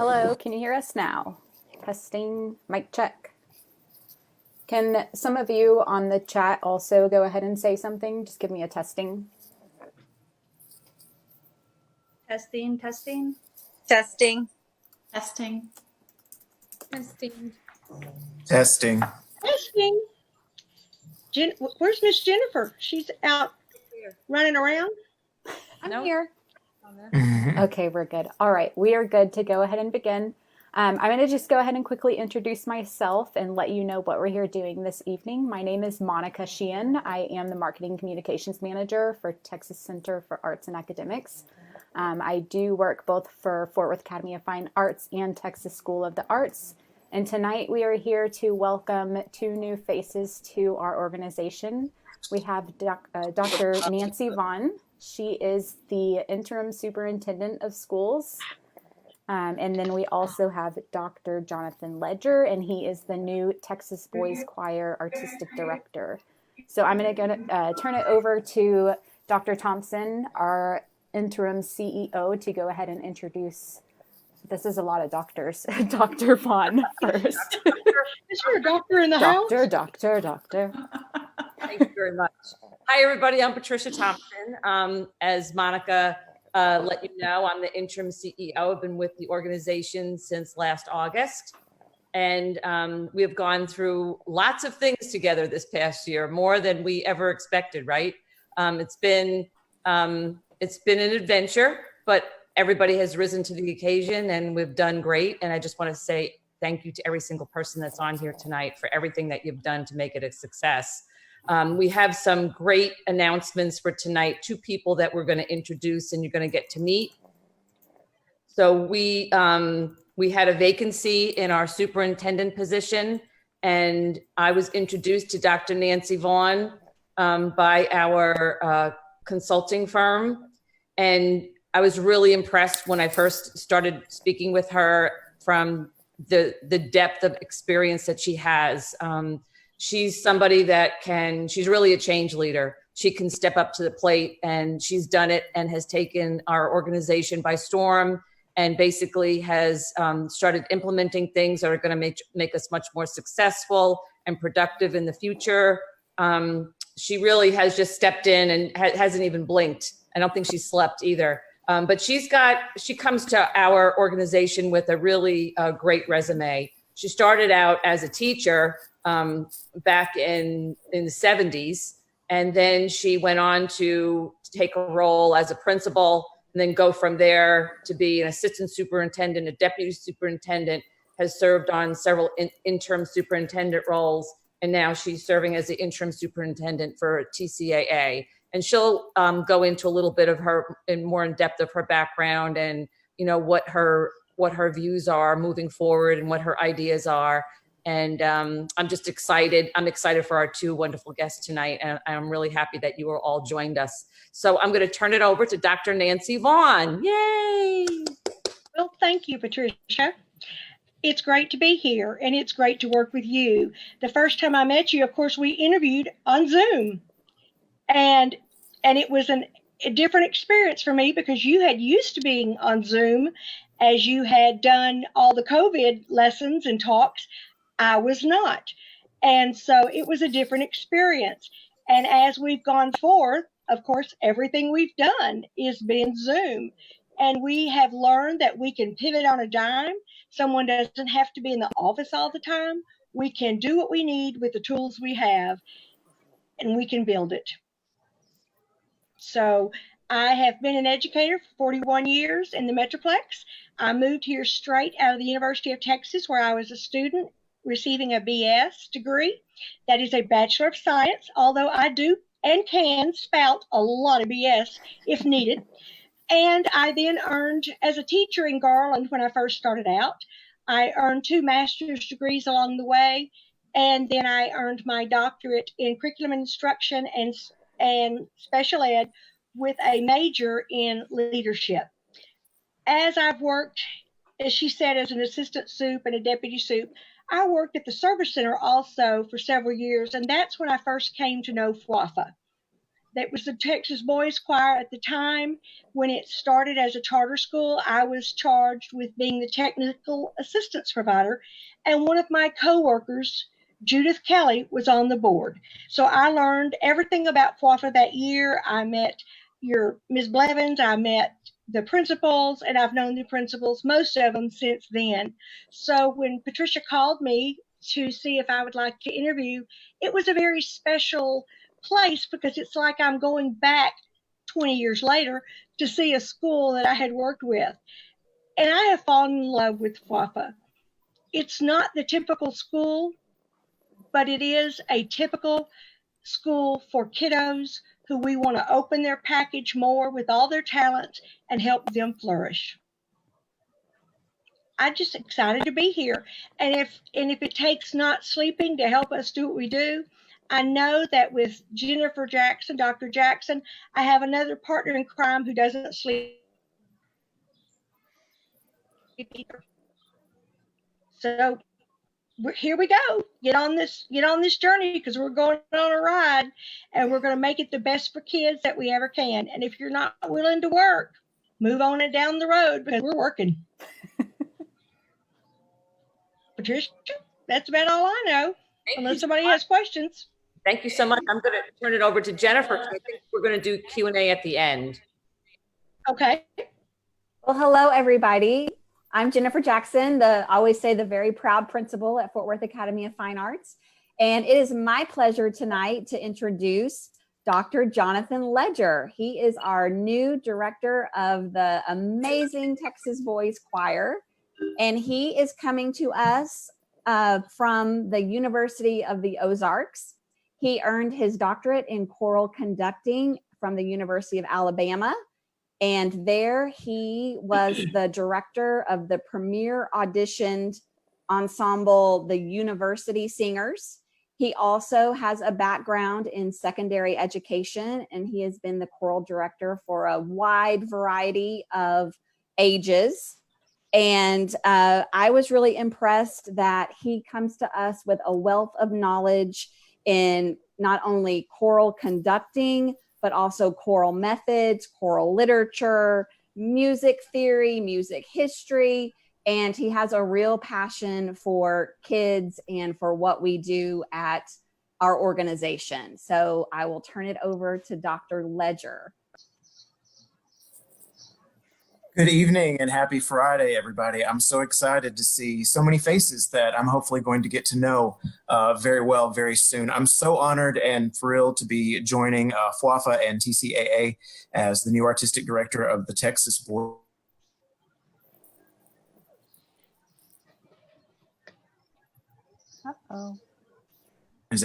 Hello, can you hear us now? Testing, mic check. Can some of you on the chat also go ahead and say something? Just give me a testing. Testing, testing. Testing. Testing. Testing. Testing. Testing. Where's Miss Jennifer? She's out running around. I'm here. Okay, we're good. All right, we are good to go ahead and begin. I'm going to just go ahead and quickly introduce myself and let you know what we're here doing this evening. My name is Monica Sheehan. I am the Marketing Communications Manager for Texas Center for Arts and Academics. I do work both for Fort Worth Academy of Fine Arts and Texas School of the Arts. And tonight we are here to welcome two new faces to our organization. We have Dr. Nancy Vaughn. She is the interim superintendent of schools. And then we also have Dr. Jonathan Ledger, and he is the new Texas Boys Choir Artistic Director. So I'm going to turn it over to Dr. Thompson, our interim CEO, to go ahead and introduce. This is a lot of doctors. Dr. Vaughn first. Is there a doctor in the house? Doctor. Thank you very much. Hi, everybody. I'm Patricia Thompson. As Monica let you know, I'm the interim CEO. I've been with the organization since last August. And we have gone through lots of things together this past year, more than we ever expected, right? It's been an adventure, but everybody has risen to the occasion and we've done great. And I just want to say thank you to every single person that's on here tonight for everything that you've done to make it a success. We have some great announcements for tonight, two people that we're going to introduce and you're going to get to meet. So we had a vacancy in our superintendent position, and I was introduced to Dr. Nancy Vaughn by our consulting firm. And I was really impressed when I first started speaking with her from the depth of experience that she has. She's somebody she's really a change leader. She can step up to the plate, and she's done it and has taken our organization by storm and basically has started implementing things that are going to make us much more successful and productive in the future. She really has just stepped in and hasn't even blinked. I don't think she slept either. But she comes to our organization with a really great resume. She started out as a teacher back in the 70s. And then she went on to take a role as a principal and then go from there to be an assistant superintendent, a deputy superintendent, has served on several interim superintendent roles. And now she's serving as the interim superintendent for TCAA. And she'll go into a little bit of more in depth of her background and, you know, what her views are moving forward and what her ideas are. And I'm just excited. I'm excited for our two wonderful guests tonight. And I'm really happy that you are all joined us. So I'm going to turn it over to Dr. Nancy Vaughn. Yay! Well, thank you, Patricia. It's great to be here, and it's great to work with you. The first time I met you, of course, we interviewed on Zoom. And it was a different experience for me because you had used to being on Zoom as you had done all the COVID lessons and talks. I was not. And so it was a different experience. And as we've gone forth, of course, everything we've done is been Zoom. And we have learned that we can pivot on a dime. Someone doesn't have to be in the office all the time. We can do what we need with the tools we have, and we can build it. So I have been an educator for 41 years in the Metroplex. I moved here straight out of the University of Texas, where I was a student receiving a BS degree. That is a Bachelor of Science, although I do and can spout a lot of BS if needed. And I then earned, as a teacher in Garland when I first started out, I earned 2 master's degrees along the way. And then I earned my doctorate in curriculum instruction and special ed with a major in leadership. As I've worked, as she said, as an assistant soup and a deputy soup, I worked at the service center also for several years, and that's when I first came to know FWAFA. that was the Texas Boys Choir at the time. When it started as a charter school, I was charged with being the technical assistance provider, and one of my coworkers, Judith Kelly, was on the board. So I learned everything about FWAFA that year. I met your Ms. Blevins, I met the principals, and I've known the principals, most of them, since then. So when Patricia called me to see if I would like to interview, it was a very special place because it's like I'm going back 20 years later to see a school that I had worked with. And I have fallen in love with FWAFA. It's not the typical school, but it is a typical school for kiddos who we want to open their package more with all their talents and help them flourish. I'm just excited to be here. And if it takes not sleeping to help us do what we do, I know that with Jennifer Jackson, Dr. Jackson, I have another partner in crime who doesn't sleep either. So here we go. Get on this journey because we're going on a ride, and we're going to make it the best for kids that we ever can. And if you're not willing to work, move on it down the road because we're working. Patricia, that's about all I know. Unless somebody has questions. Thank you so much. I'm going to turn it over to Jennifer. I think we're going to do Q&A at the end. Okay. Well, hello, everybody. I'm Jennifer Jackson, I always say the very proud principal at Fort Worth Academy of Fine Arts. And it is my pleasure tonight to introduce Dr. Jonathan Ledger. He is our new director of the amazing Texas Boys Choir. And he is coming to us from the University of the Ozarks. He earned his doctorate in choral conducting from the University of Alabama. And there he was the director of the premier auditioned ensemble, the University Singers. He also has a background in secondary education, and he has been the choral director for a wide variety of ages. And I was really impressed that he comes to us with a wealth of knowledge in not only choral conducting, but also choral methods, choral literature, music theory, music history, and he has a real passion for kids and for what we do at our organization. So I will turn it over to Dr. Ledger. Good evening and happy Friday, everybody. I'm so excited to see so many faces that I'm hopefully going to get to know very well very soon. I'm so honored and thrilled to be joining FWAFA and TCAA as the new artistic director of the Texas Board. Uh-oh.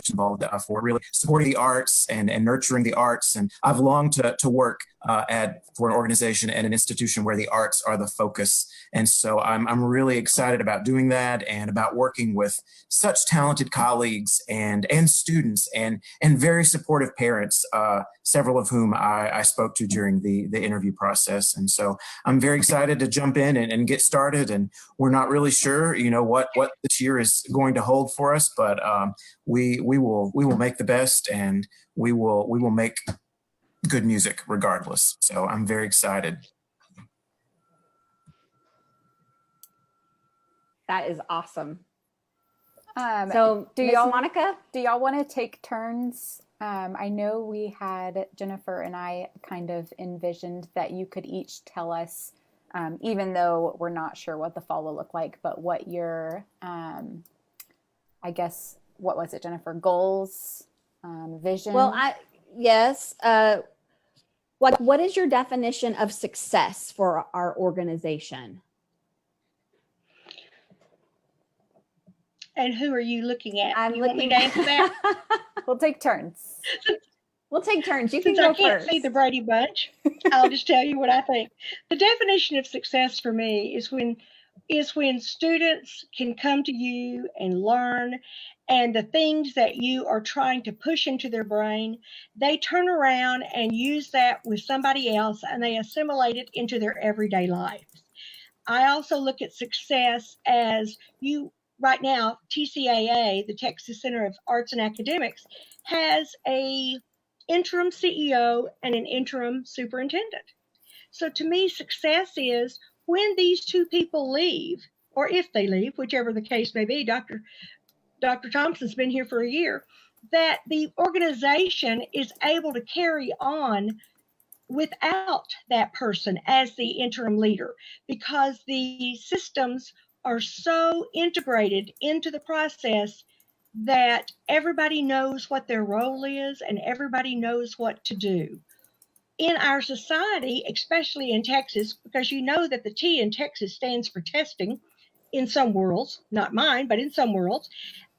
Involved for really supporting the arts and nurturing the arts. And I've longed to work for an organization and an institution where the arts are the focus. And so I'm really excited about doing that and about working with such talented colleagues and students and very supportive parents, several of whom I spoke to during the interview process. And so I'm very excited to jump in and get started. And we're not really sure, what this year is going to hold for us, but we will make the best, and we will make good music regardless. So I'm very excited. That is awesome. So do Miss y'all Monica, do y'all want to take turns? I know we had Jennifer and I kind of envisioned that you could each tell us, even though we're not sure what the fall will look like, but what your, I guess, what was it, Jennifer? Goals, vision? Well, yes. What is your definition of success for our organization? And who are you looking at? I'm You want me looking- to answer that? We'll take turns. We'll take turns. You can Since go I can't first. see the Brady Bunch, I'll just tell you what I think. The definition of success for me is when students can come to you and learn, and the things that you are trying to push into their brain, they turn around and use that with somebody else, and they assimilate it into their everyday life. I also look at success as right now, TCAA, the Texas Center of Arts and Academics, has a interim CEO and an interim superintendent. So to me, success is when these two people leave, or if they leave, whichever the case may be. Dr. Thompson's been here for a year, that the organization is able to carry on without that person as the interim leader, because the systems are so integrated into the process that everybody knows what their role is and everybody knows what to do. In our society, especially in Texas, because you know that the T in Texas stands for testing in some worlds, not mine, but in some worlds.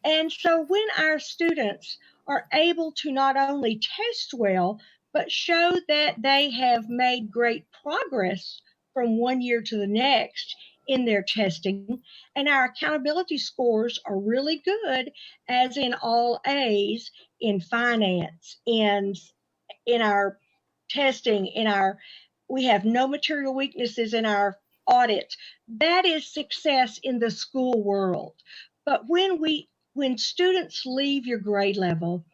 And so when our students are able to not only test well, but show that they have made great progress from one year to the next in their testing, and our accountability scores are really good, as in all A's in finance, in our testing, we have no material weaknesses in our audit. That is success in the school world. But when students leave your grade level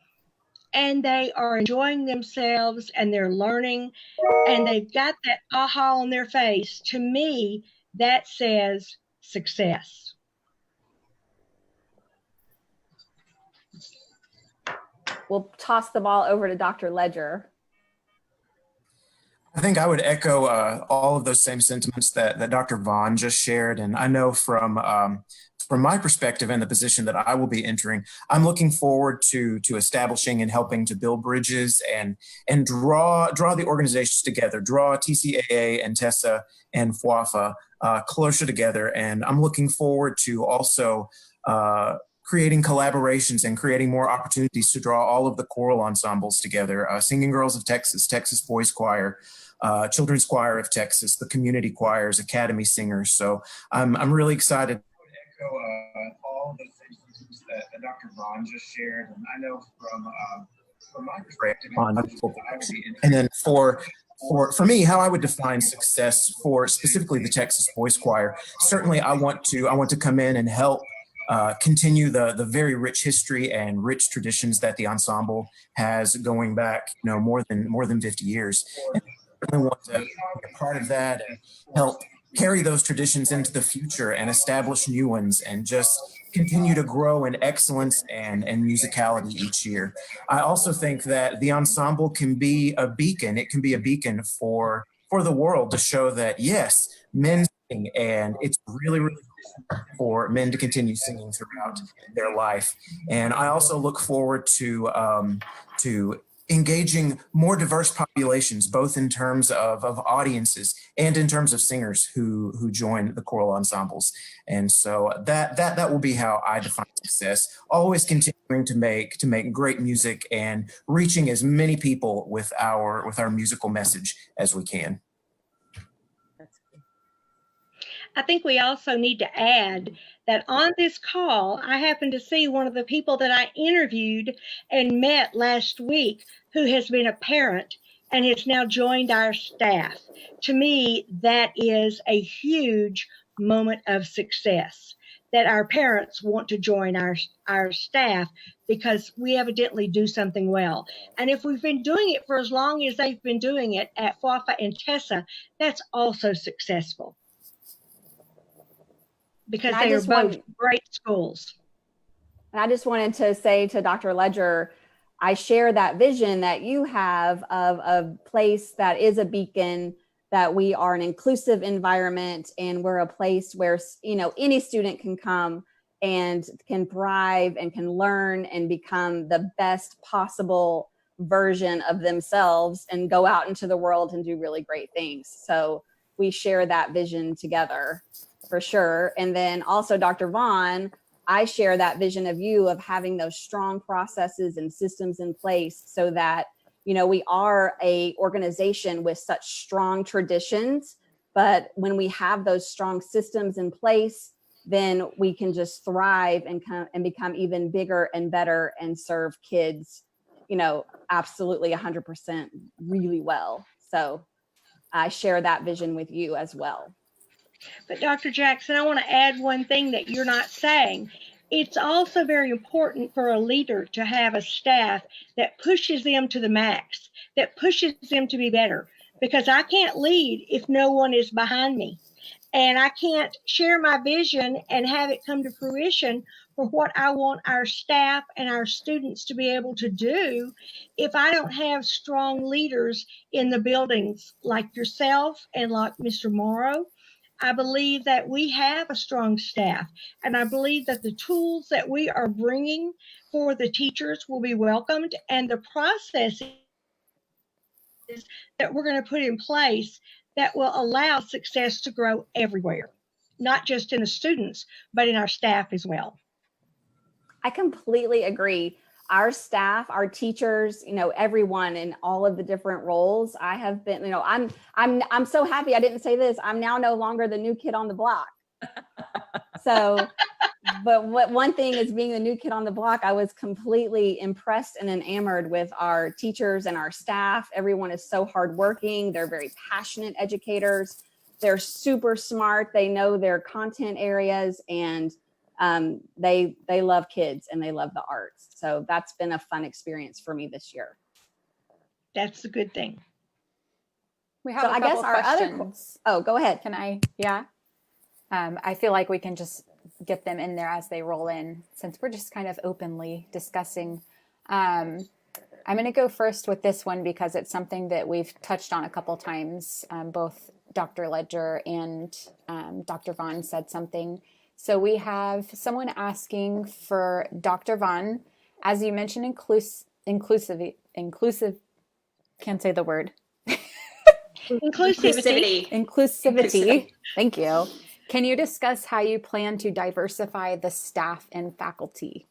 and they are enjoying themselves and they're learning and they've got that aha on their face, to me, that says success. We'll toss the ball over to Dr. Ledger. I think I would echo all of those same sentiments that Dr. Vaughn just shared. And I know from my perspective and the position that I will be entering, I'm looking forward to establishing and helping to build bridges and draw the organizations together, draw TCAA and TESA and FWAFA closer together. And I'm looking forward to also creating collaborations and creating more opportunities to draw all of the choral ensembles together. Singing Girls of Texas, Texas Boys Choir, Children's Choir of Texas, the community choirs, academy singers. So I'm really excited to echo all the things that Dr. Vaughn just shared. And I know from my perspective on and then for me, how I would define success for specifically the Texas Boys Choir, certainly I want to come in and help continue the very rich history and rich traditions that the ensemble has going back, more than 50 years. And I really want to be a part of that and help carry those traditions into the future and establish new ones and just continue to grow in excellence and musicality each year. I also think that the ensemble can be a beacon. It can be a beacon for the world to show that, yes, men sing, and it's really, really cool for men to continue singing throughout their life. And I also look forward to engaging more diverse populations, both in terms of audiences and in terms of singers who join the choral ensembles. And so that will be how I define success, always continuing to make great music and reaching as many people with our musical message as we can. I think we also need to add that on this call, I happened to see one of the people that I interviewed and met last week who has been a parent and has now joined our staff. To me, that is a huge moment of success, that our parents want to join our staff because we evidently do something well. And if we've been doing it for as long as they've been doing it at FWAFA and TESA, that's also successful, because they are both great schools. And I just wanted to say to Dr. Ledger, I share that vision that you have of a place that is a beacon, that we are an inclusive environment, and we're a place where, any student can come and can thrive and can learn and become the best possible version of themselves and go out into the world and do really great things. So we share that vision together, for sure. And then also, Dr. Vaughn, I share that vision of you of having those strong processes and systems in place so that, we are a organization with such strong traditions, but when we have those strong systems in place, then we can just thrive and become even bigger and better and serve kids, absolutely 100% really well. So I share that vision with you as well. But Dr. Jackson, I want to add one thing that you're not saying. It's also very important for a leader to have a staff that pushes them to the max, that pushes them to be better, because I can't lead if no one is behind me. And I can't share my vision and have it come to fruition for what I want our staff and our students to be able to do if I don't have strong leaders in the buildings like yourself and like Mr. Morrow. I believe that we have a strong staff, and I believe that the tools that we are bringing for the teachers will be welcomed, and the processes that we're going to put in place that will allow success to grow everywhere, not just in the students, but in our staff as well. I completely agree. Our staff, our teachers, everyone in all of the different roles. I have been, I'm so happy I didn't say this. I'm now no longer the new kid on the block. So, but one thing is being the new kid on the block, I was completely impressed and enamored with our teachers and our staff. Everyone is so hardworking. They're very passionate educators. They're super smart. They know their content areas, and they love kids and they love the arts. So that's been a fun experience for me this year. That's a good thing. We have So a I couple guess our questions. go ahead. Can I? Yeah. I feel like we can just get them in there as they roll in, since we're just kind of openly discussing. I'm going to go first with this one because it's something that we've touched on a couple times. Both Dr. Ledger and Dr. Vaughn said something. So we have someone asking for Dr. Vaughn, as you mentioned, inclusive, can't say the word. Inclusivity. Thank you. Can you discuss how you plan to diversify the staff and faculty?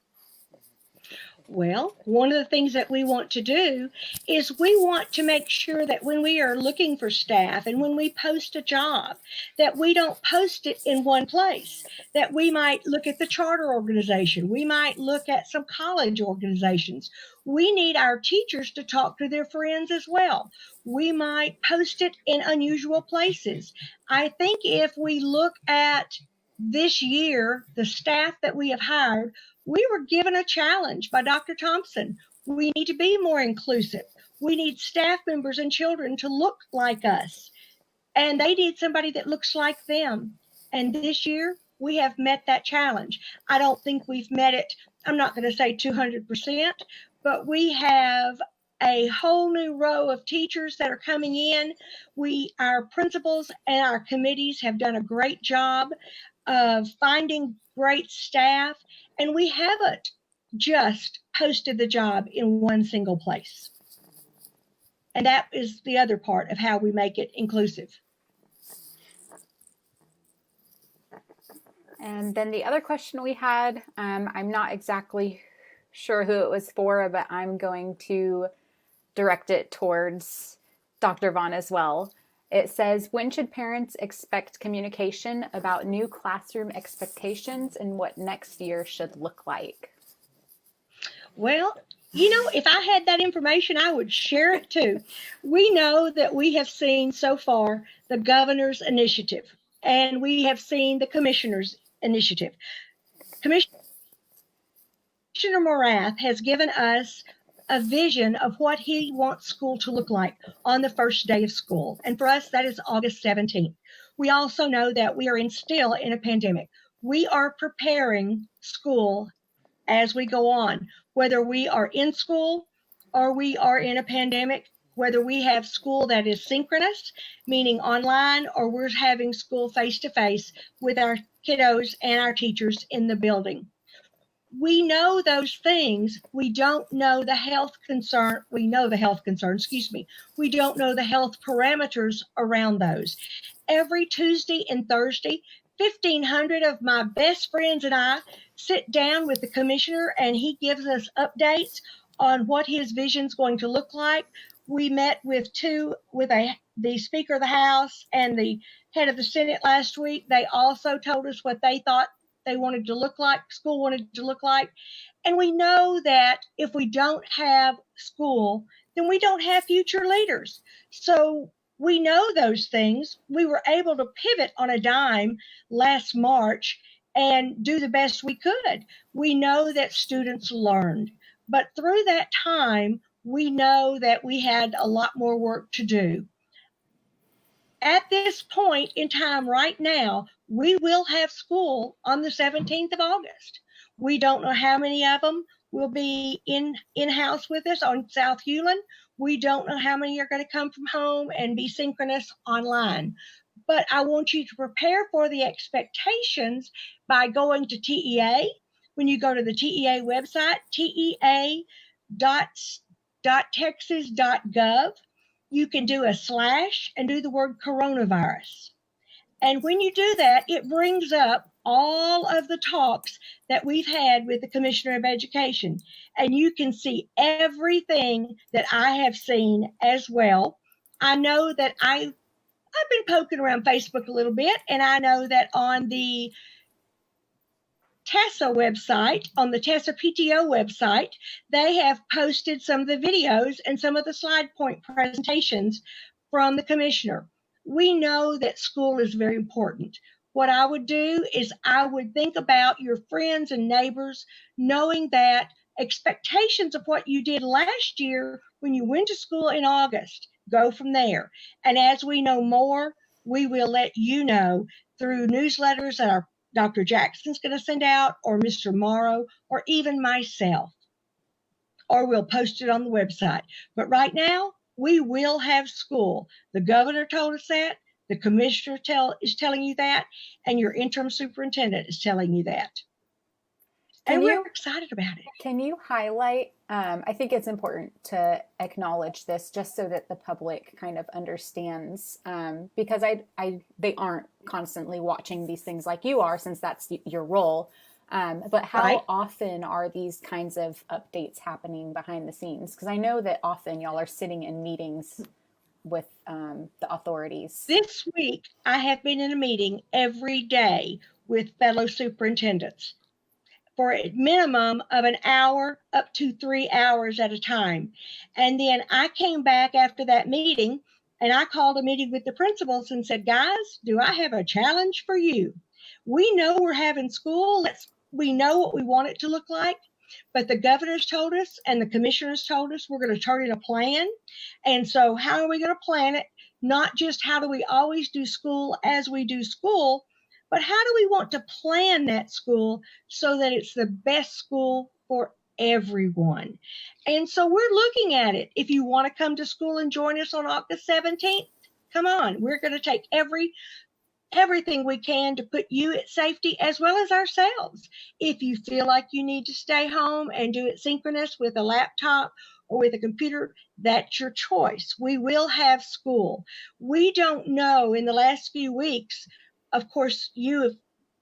Well, one of the things that we want to do is we want to make sure that when we are looking for staff and when we post a job, that we don't post it in one place, that we might look at the charter organization. We might look at some college organizations. We need our teachers to talk to their friends as well. We might post it in unusual places. I think if we look at this year, the staff that we have hired, we were given a challenge by Dr. Thompson. We need to be more inclusive. We need staff members and children to look like us. And they need somebody that looks like them. And this year, we have met that challenge. I don't think we've met it, I'm not going to say 200%, but we have a whole new row of teachers that are coming in. Our principals and our committees have done a great job of finding great staff, and we haven't just posted the job in one single place. And that is the other part of how we make it inclusive. And then the other question we had, I'm not exactly sure who it was for, but I'm going to direct it towards Dr. Vaughn as well. It says, when should parents expect communication about new classroom expectations and what next year should look like? Well, if I had that information, I would share it too. We know that we have seen so far the governor's initiative, and we have seen the commissioner's initiative. Commissioner Morath has given us a vision of what he wants school to look like on the first day of school. And for us, that is August 17th. We also know that we are still in a pandemic. We are preparing school as we go on, whether we are in school or we are in a pandemic, whether we have school that is synchronous, meaning online, or we're having school face-to-face with our kiddos and our teachers in the building. We know those things. We don't know the health concern. We know the health concern, We don't know the health parameters around those. Every Tuesday and Thursday, 1,500 of my best friends and I sit down with the commissioner, and he gives us updates on what his vision is going to look like. We met with the Speaker of the House and the head of the Senate last week. They also told us what they thought they wanted to look like, school wanted to look like. And we know that if we don't have school, then we don't have future leaders. So we know those things. We were able to pivot on a dime last March and do the best we could. We know that students learned, but through that time, we know that we had a lot more work to do. At this point in time right now, we will have school on the 17th of August. We don't know how many of them will be in-house with us on South Hewland. We don't know how many are going to come from home and be synchronous online. But I want you to prepare for the expectations by going to TEA. When you go to the TEA website, tea.texas.gov, you can do a slash and do the word coronavirus. And when you do that, it brings up all of the talks that we've had with the Commissioner of Education. And you can see everything that I have seen as well. I know that I've been poking around Facebook a little bit, and I know that on the TESA website, on the TESA PTO website, they have posted some of the videos and some of the slide point presentations from the commissioner. We know that school is very important. What I would do is I would think about your friends and neighbors, knowing that expectations of what you did last year when you went to school in August, go from there. And as we know more, we will let you know through newsletters that our Dr. Jackson's going to send out, or Mr. Morrow, or even myself, or we'll post it on the website. But right now, we will have school. The governor told us that, the commissioner is telling you that, and your interim superintendent is telling you that. And we're excited about it. Can you highlight, I think it's important to acknowledge this just so that the public kind of understands, because they aren't constantly watching these things like you are, since that's your role. But how often are these kinds of updates happening behind the scenes? Because I know that often y'all are sitting in meetings with the authorities. This week, I have been in a meeting every day with fellow superintendents for a minimum of an hour up to 3 hours at a time. And then I came back after that meeting and I called a meeting with the principals and said, guys, do I have a challenge for you? We know we're having school. We know what we want it to look like, but the governor's told us and the commissioners told us we're going to turn in a plan. And so how are we going to plan it? Not just how do we always do school as we do school, but how do we want to plan that school so that it's the best school for everyone? And so we're looking at it. If you want to come to school and join us on August 17th, come on. We're going to take everything we can to put you at safety as well as ourselves. If you feel like you need to stay home and do it synchronous with a laptop or with a computer, that's your choice. We will have school. We don't know in the last few weeks. Of course, you have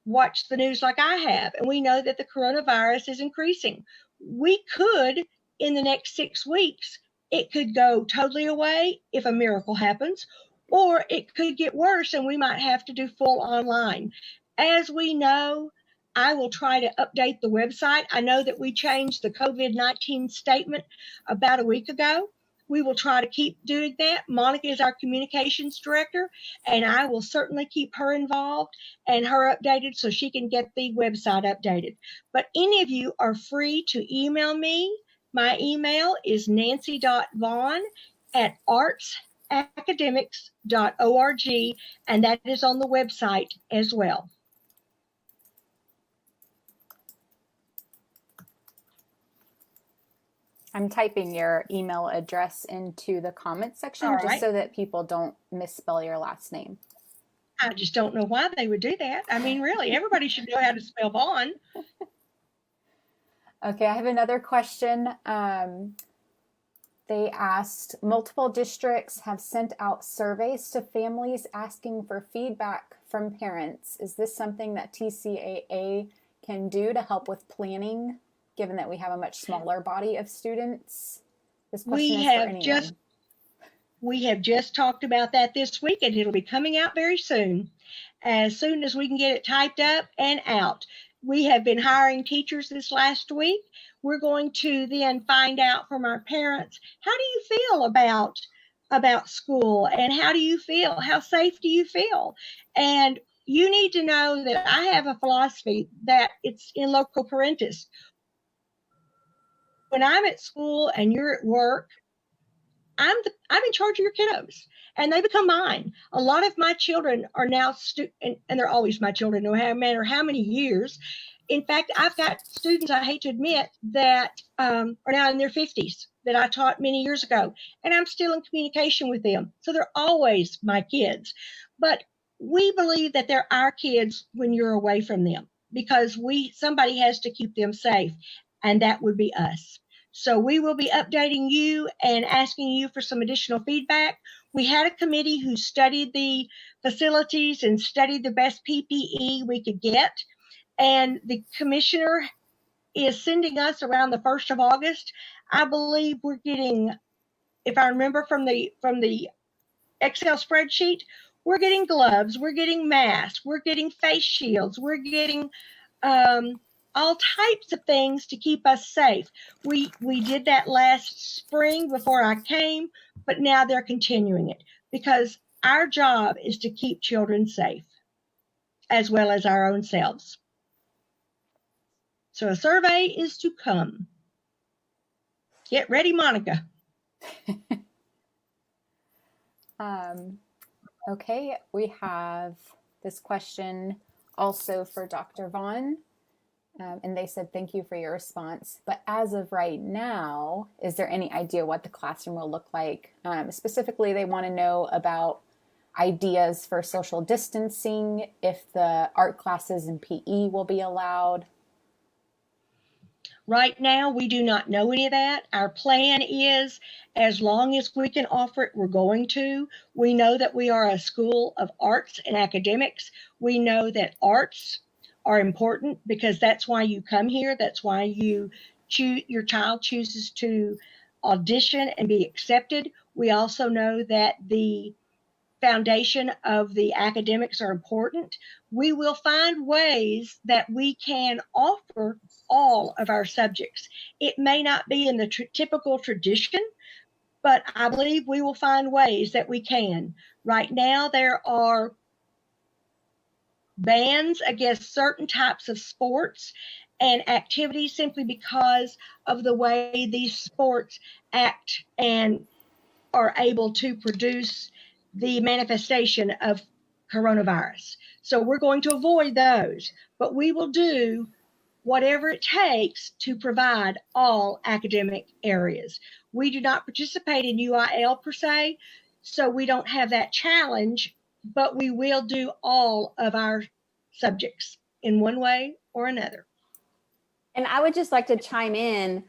watched the news like I have, and we know that the coronavirus is increasing. We could, in the next 6 weeks, it could go totally away if a miracle happens, or it could get worse and we might have to do full online. As we know, I will try to update the website. I know that we changed the COVID-19 statement about a week ago. We will try to keep doing that. Monica is our communications director, and I will certainly keep her involved and her updated so she can get the website updated. But any of you are free to email me. My email is nancy.vaughn@artsacademics.org, and that is on the website as well. I'm typing your email address into the comments section just so that people don't misspell your last name. I just don't know why they would do that. I mean, really, everybody should know how to spell Vaughn. Okay, I have another question. They asked, multiple districts have sent out surveys to families asking for feedback from parents. Is this something that TCAA can do to help with planning, given that we have a much smaller body of students? This question is for anyone. We have just talked about that this week, and it'll be coming out very soon as we can get it typed up and out. We have been hiring teachers this last week. We're going to then find out from our parents, how do you feel about school, and how do you feel? How safe do you feel? And you need to know that I have a philosophy that it's in loco parentis. When I'm at school and you're at work, I'm in charge of your kiddos, and they become mine. A lot of my children are now and they're always my children, no matter how many years. In fact, I've got students, I hate to admit, that are now in their 50s that I taught many years ago, and I'm still in communication with them. So they're always my kids. But we believe that they're our kids when you're away from them, because somebody has to keep them safe, and that would be us. So we will be updating you and asking you for some additional feedback. We had a committee who studied the facilities and studied the best PPE we could get. And the commissioner is sending us around the 1st of August. I believe we're getting, if I remember from the Excel spreadsheet, we're getting gloves, we're getting masks, we're getting face shields, we're getting all types of things to keep us safe. We did that last spring before I came, but now they're continuing it because our job is to keep children safe as well as our own selves. So a survey is to come. Get ready, Monica. Okay, we have this question also for Dr. Vaughn. And they said, thank you for your response. But as of right now, is there any idea what the classroom will look like? Specifically, they want to know about ideas for social distancing, if the art classes and PE will be allowed. Right now, we do not know any of that. Our plan is, as long as we can offer it, we're going to. We know that we are a school of arts and academics. We know that arts are important because that's why you come here. That's why your child chooses to audition and be accepted. We also know that the foundation of the academics are important. We will find ways that we can offer all of our subjects. It may not be in the typical tradition, but I believe we will find ways that we can. Right now, there are bans against certain types of sports and activities simply because of the way these sports act and are able to produce the manifestation of coronavirus. So we're going to avoid those, but we will do whatever it takes to provide all academic areas. We do not participate in UIL per se, so we don't have that challenge, but we will do all of our subjects in one way or another. And I would just like to chime in.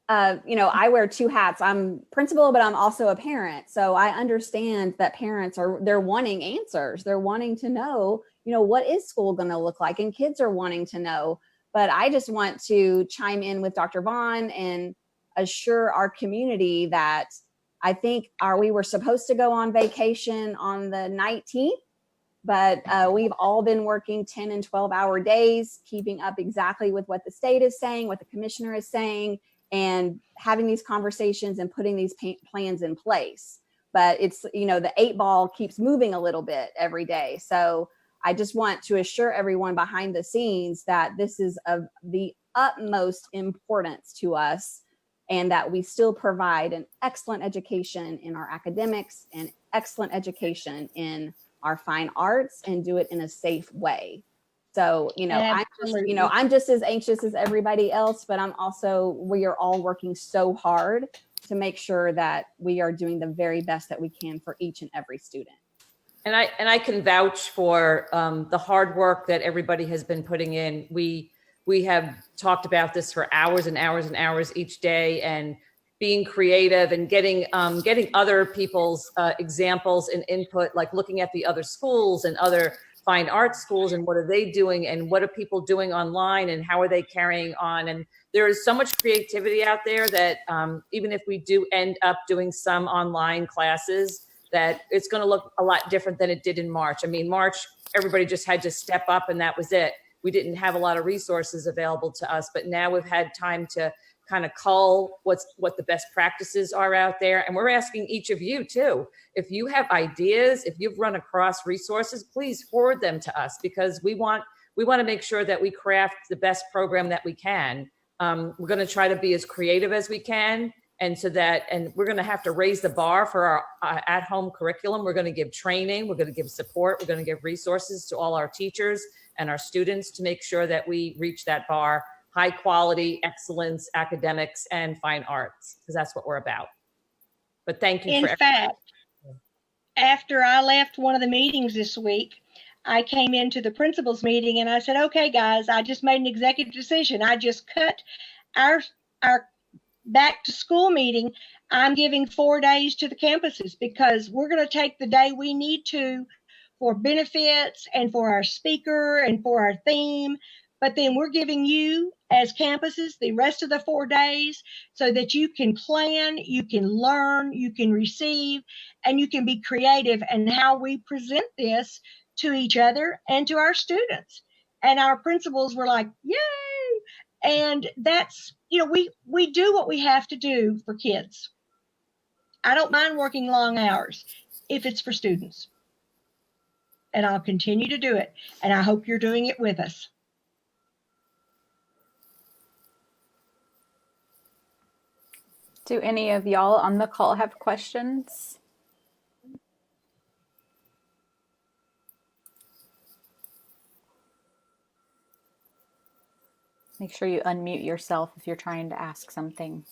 I wear two hats. I'm principal, but I'm also a parent. So I understand that parents they're wanting answers. They're wanting to know, what is school going to look like? And kids are wanting to know. But I just want to chime in with Dr. Vaughn and assure our community that I think we were supposed to go on vacation on the 19th, but we've all been working 10 and 12-hour days, keeping up exactly with what the state is saying, what the commissioner is saying, and having these conversations and putting these plans in place. But it's, the 8 ball keeps moving a little bit every day. So I just want to assure everyone behind the scenes that this is of the utmost importance to us, and that we still provide an excellent education in our academics and excellent education in our fine arts, and do it in a safe way. So, I'm just as anxious as everybody else, but we are all working so hard to make sure that we are doing the very best that we can for each and every student. And I can vouch for the hard work that everybody has been putting in. We have talked about this for hours and hours and hours each day, and being creative and getting other people's examples and input, like looking at the other schools and other fine arts schools and what are they doing and what are people doing online and how are they carrying on. And there is so much creativity out there that even if we do end up doing some online classes, that it's going to look a lot different than it did in March. I mean, March, everybody just had to step up and that was it. We didn't have a lot of resources available to us, but now we've had time to kind of cull what the best practices are out there. And we're asking each of you too, if you have ideas, if you've run across resources, please forward them to us, because we want to make sure that we craft the best program that we can. We're going to try to be as creative as we can. And we're going to have to raise the bar for our at-home curriculum. We're going to give training, we're going to give support, we're going to give resources to all our teachers and our students to make sure that we reach that bar: high quality, excellence, academics, and fine arts, because that's what we're about. But thank you. In fact, after I left one of the meetings this week, I came into the principals meeting and I said, okay, guys, I just made an executive decision. I just cut our back to school meeting. I'm giving 4 days to the campuses, because we're going to take the day we need to for benefits and for our speaker and for our theme. But then we're giving you as campuses the rest of the 4 days so that you can plan, you can learn, you can receive, and you can be creative in how we present this to each other and to our students. And our principals were like, yay! And that's, we do what we have to do for kids. I don't mind working long hours if it's for students. And I'll continue to do it. And I hope you're doing it with us. Do any of y'all on the call have questions? Make sure you unmute yourself if you're trying to ask something.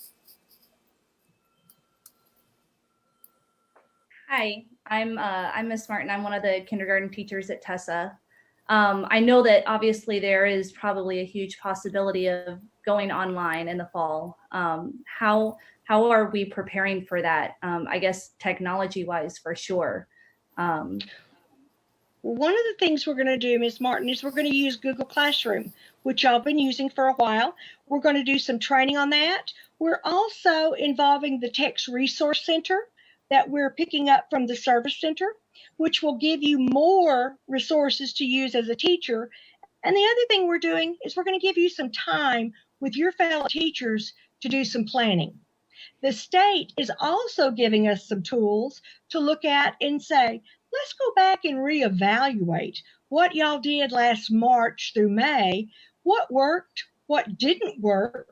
Hi, I'm Miss Martin. I'm one of the kindergarten teachers at TESA. I know that obviously there is probably a huge possibility of going online in the fall. How are we preparing for that? I guess technology-wise, for sure. One of the things we're going to do, Ms. Martin, is we're going to use Google Classroom, which y'all been using for a while. We're going to do some training on that. We're also involving the Text Resource Center that we're picking up from the Service Center, which will give you more resources to use as a teacher. And the other thing we're doing is we're going to give you some time with your fellow teachers to do some planning. The state is also giving us some tools to look at and say, let's go back and reevaluate what y'all did last March through May, what worked, what didn't work,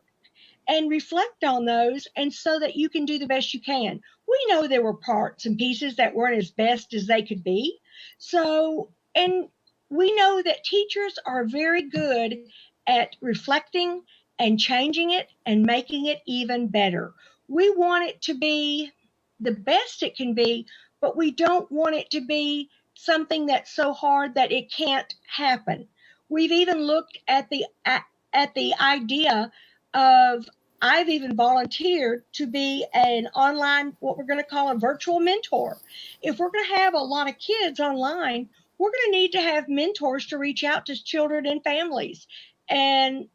and reflect on those, and so that you can do the best you can. We know there were parts and pieces that weren't as best as they could be. So, and we know that teachers are very good at reflecting and changing it and making it even better. We want it to be the best it can be, but we don't want it to be something that's so hard that it can't happen. We've even looked at the idea of, I've even volunteered to be an online, what we're going to call a virtual mentor. If we're going to have a lot of kids online, we're going to need to have mentors to reach out to children and families. And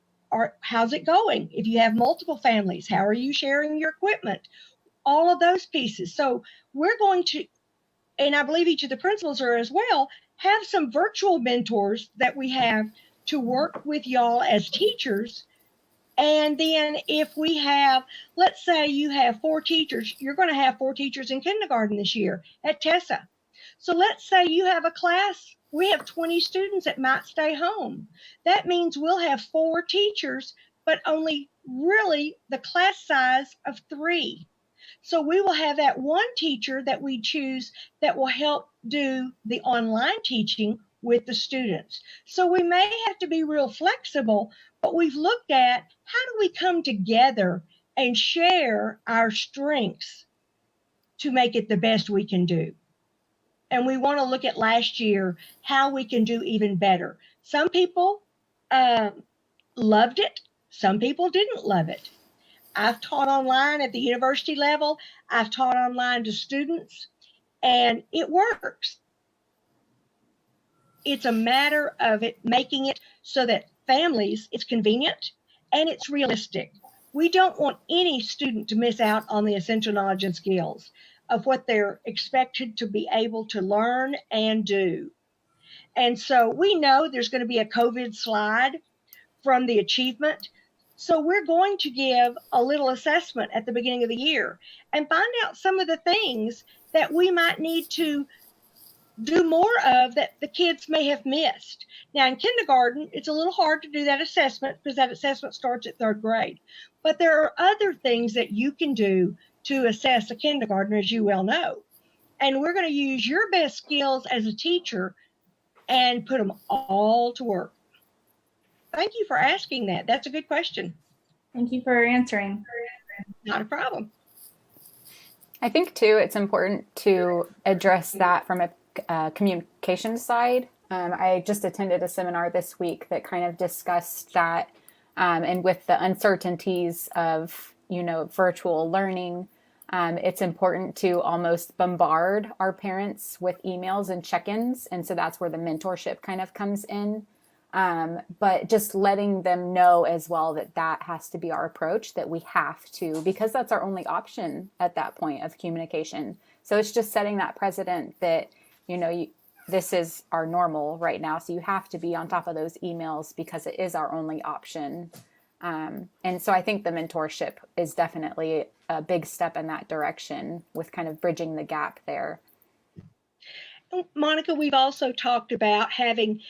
how's it going? If you have multiple families, how are you sharing your equipment? All of those pieces. So we're going to, and I believe each of the principals are as well, have some virtual mentors that we have to work with y'all as teachers. And then if we have, let's say you have 4 teachers, you're going to have 4 teachers in kindergarten this year at TESA. So let's say you have a class, we have 20 students that might stay home. That means we'll have 4 teachers, but only really the class size of 3. So we will have that one teacher that we choose that will help do the online teaching with the students. So we may have to be real flexible, but we've looked at how do we come together and share our strengths to make it the best we can do. And we want to look at last year, how we can do even better. Some people loved it. Some people didn't love it. I've taught online at the university level. I've taught online to students, and it works. It's a matter of it making it so that families, it's convenient and it's realistic. We don't want any student to miss out on the essential knowledge and skills of what they're expected to be able to learn and do. And so we know there's going to be a COVID slide from the achievement. So we're going to give a little assessment at the beginning of the year and find out some of the things that we might need to do more of that the kids may have missed. Now, in kindergarten, it's a little hard to do that assessment because that assessment starts at third grade. But there are other things that you can do to assess a kindergartner, as you well know. And we're going to use your best skills as a teacher and put them all to work. Thank you for asking that. That's a good question. Thank you for answering. Not a problem. I think too, it's important to address that from a communication side. I just attended a seminar this week that kind of discussed that, and with the uncertainties of, virtual learning, it's important to almost bombard our parents with emails and check-ins. And so that's where the mentorship kind of comes in. But just letting them know as well that has to be our approach, that we have to, because that's our only option at that point of communication. So it's just setting that precedent that, this is our normal right now. So you have to be on top of those emails because it is our only option. And so I think the mentorship is definitely a big step in that direction with kind of bridging the gap there. Monica, we've also talked about having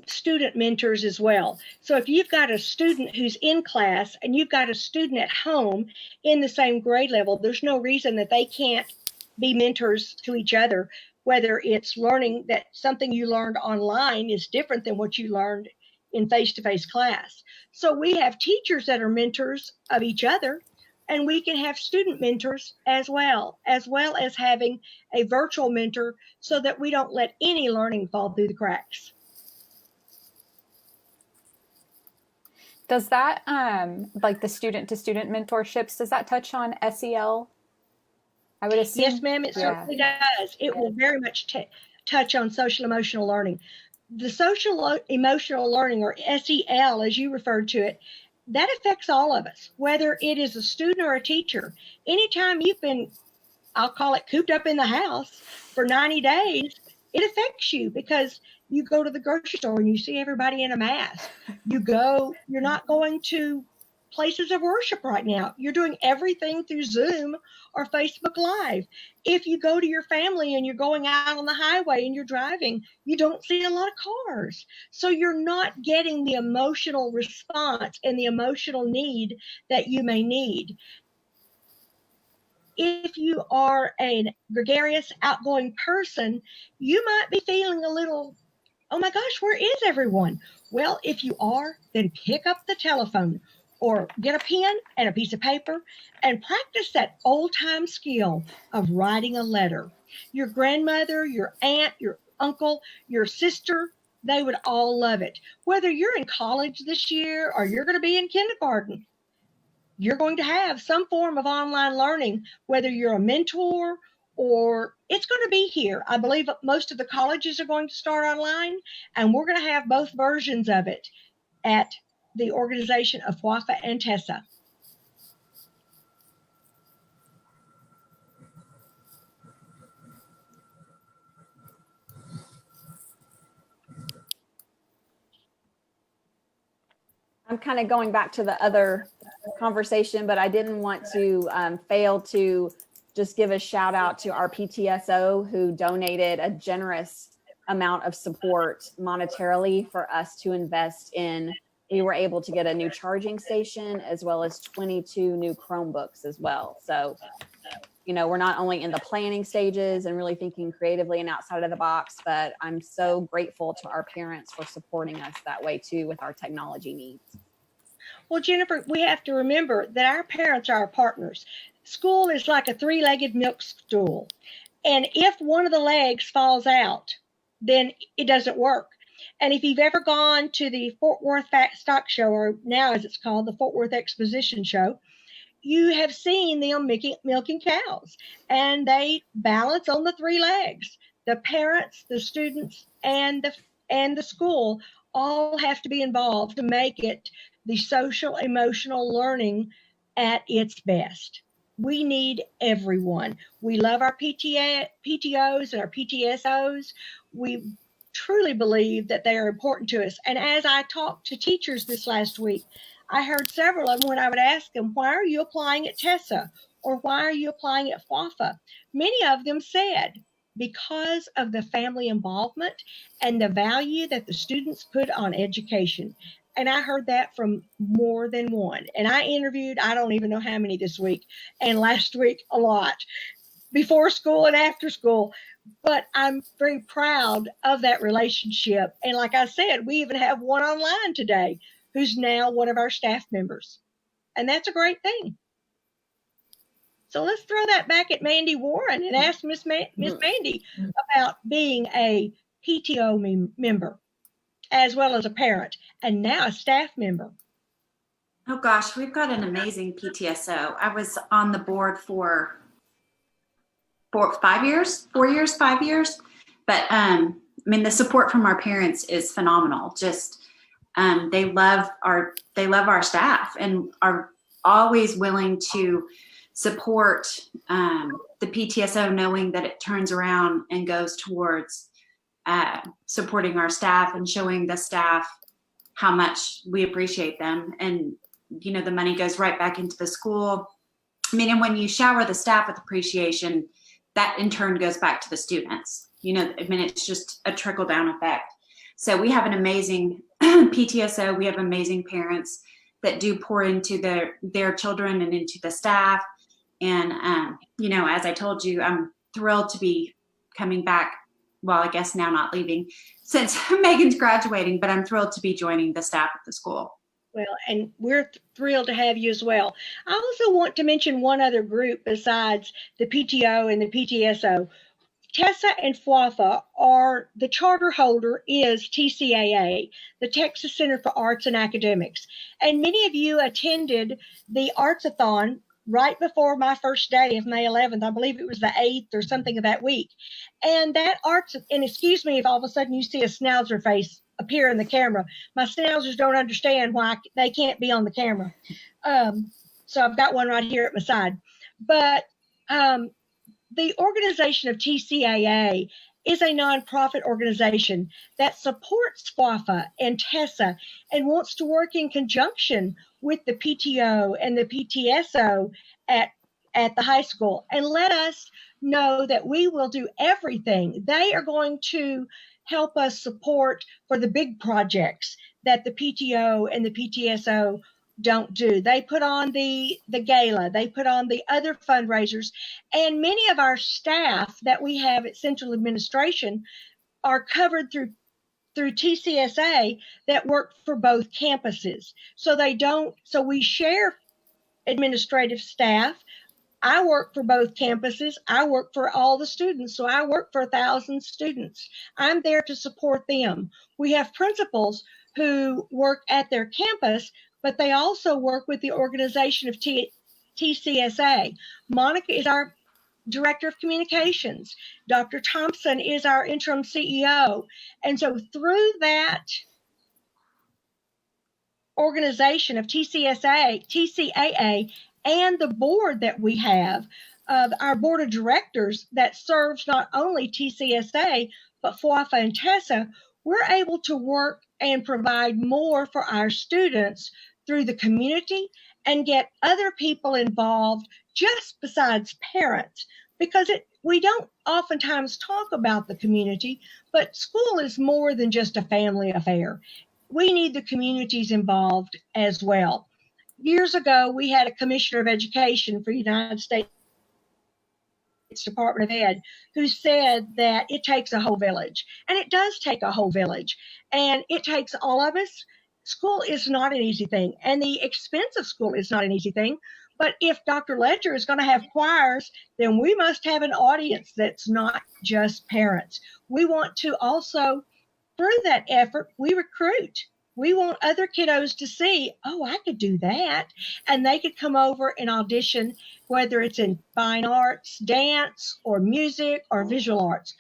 student mentors as well. So if you've got a student who's in class and you've got a student at home in the same grade level, there's no reason that they can't be mentors to each other, whether it's learning that something you learned online is different than what you learned in face-to-face class. So we have teachers that are mentors of each other, and we can have student mentors as well as having a virtual mentor so that we don't let any learning fall through the cracks. Does that, like the student-to-student mentorships, does that touch on SEL? I would assume. Yes, ma'am, it certainly does. It will very much touch on social emotional learning. The social emotional learning, or SEL, as you referred to it, that affects all of us, whether it is a student or a teacher. Anytime you've been, I'll call it, cooped up in the house for 90 days, it affects you because you go to the grocery store and you see everybody in a mask. You're not going to places of worship right now. You're doing everything through Zoom or Facebook Live. If you go to your family and you're going out on the highway and you're driving, you don't see a lot of cars. So you're not getting the emotional response and the emotional need that you may need. If you are a gregarious, outgoing person, you might be feeling a little, oh my gosh, where is everyone? Well, if you are, then pick up the telephone or get a pen and a piece of paper and practice that old-time skill of writing a letter. Your grandmother, your aunt, your uncle, your sister, they would all love it. Whether you're in college this year or you're going to be in kindergarten, you're going to have some form of online learning, whether you're a mentor or it's going to be here. I believe most of the colleges are going to start online, and we're going to have both versions of it at the organization of WAFA and TESA. I'm kind of going back to the other conversation, but I didn't want to fail to just give a shout out to our PTSO who donated a generous amount of support monetarily for us to invest in. We were able to get a new charging station as well as 22 new Chromebooks as well. So, we're not only in the planning stages and really thinking creatively and outside of the box, but I'm so grateful to our parents for supporting us that way too with our technology needs. Well, Jennifer, we have to remember that our parents are our partners. School is like a three-legged milk stool. And if one of the legs falls out, then it doesn't work. And if you've ever gone to the Fort Worth Stock Show, or now as it's called, the Fort Worth Exposition Show, you have seen them milking cows, and they balance on the three legs. The parents, the students, and the school all have to be involved to make it the social emotional learning at its best. We need everyone. We love our PTOs and our PTSOs. We truly believe that they are important to us. And as I talked to teachers this last week, I heard several of them when I would ask them, why are you applying at TESA? Or why are you applying at FWAFA? Many of them said, because of the family involvement and the value that the students put on education. And I heard that from more than one. And I interviewed, I don't even know how many this week, and last week a lot, before school and after school. But I'm very proud of that relationship. And like I said, we even have one online today who's now one of our staff members. And that's a great thing. So let's throw that back at Mandy Warren and ask Miss Mandy about being a PTO member, as well as a parent, and now a staff member. Oh gosh, we've got an amazing PTSO. I was on the board for 5 years. But I mean, the support from our parents is phenomenal. Just they love our staff and are always willing to support the PTSO, knowing that it turns around and goes towards supporting our staff and showing the staff how much we appreciate them. And, you know, the money goes right back into the school. I mean, and when you shower the staff with appreciation, that in turn goes back to the students. You know, I mean, it's just a trickle down effect. So we have an amazing PTSO. We have amazing parents that do pour into their children and into the staff. And, you know, as I told you, I'm thrilled to be coming back. Well, I guess now not leaving since Megan's graduating, but I'm thrilled to be joining the staff at the school. Well, and we're thrilled to have you as well. I also want to mention one other group besides the PTO and the PTSO. TESA and FWAFA are, the charter holder is TCAA, the Texas Center for Arts and Academics. And many of you attended the Artsathon right before my first day of May 11th. I believe it was the 8th or something of that week. And that and excuse me if all of a sudden you see a schnauzer face appear in the camera. My schnauzers don't understand why they can't be on the camera. So I've got one right here at my side. But the organization of TCAA is a nonprofit organization that supports FWAFA and TESA and wants to work in conjunction with the PTO and the PTSO at the high school, and let us know that we will do everything. They are going to help us support for the big projects that the PTO and the PTSO don't do. They put on the gala, they put on the other fundraisers, and many of our staff that we have at Central Administration are covered through TCSA that work for both campuses. So we share administrative staff. I work for both campuses. I work for all the students. So I work for 1,000 students. I'm there to support them. We have principals who work at their campus, but they also work with the organization of TCSA. Monica is our Director of Communications. Dr. Thompson is our interim CEO. And so through that organization of TCAA, and the board that we have, our board of directors that serves not only TCSA, but FWAFA and TESA, we're able to work and provide more for our students through the community and get other people involved just besides parents, because we don't oftentimes talk about the community, but school is more than just a family affair. We need the communities involved as well. Years ago, we had a commissioner of education for United States Department of Ed who said that it takes a whole village, and it does take a whole village, and it takes all of us. School is not an easy thing, and the expense of school is not an easy thing. But if Dr. Ledger is going to have choirs, then we must have an audience that's not just parents. We want to also, through that effort, we recruit. We want other kiddos to see, oh, I could do that. And they could come over and audition, whether it's in fine arts, dance, or music, or visual arts.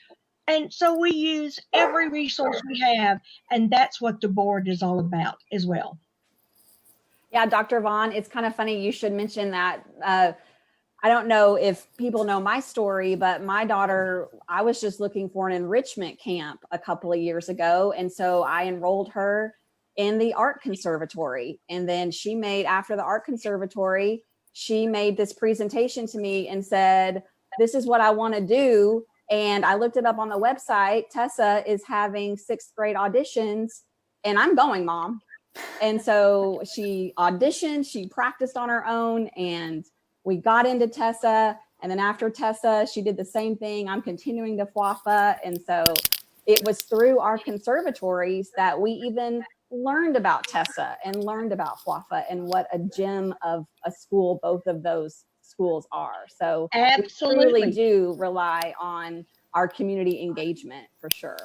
And so we use every resource we have, and that's what the board is all about as well. Yeah, Dr. Vaughn, it's kind of funny you should mention that. I don't know if people know my story, but my daughter, I was just looking for an enrichment camp a couple of years ago. And so I enrolled her in the art conservatory. And then she made, after the art conservatory, she made this presentation to me and said, this is what I want to do. And I looked it up on the website. Tessa is having 6th grade auditions, and I'm going, Mom. And so she auditioned, she practiced on her own, and we got into Tessa. And then after Tessa, she did the same thing. I'm continuing to FWAFA. And so it was through our conservatories that we even learned about Tessa and learned about FWAFA and what a gem of a school both of those schools are. So Absolutely. we truly do rely on our community engagement for sure.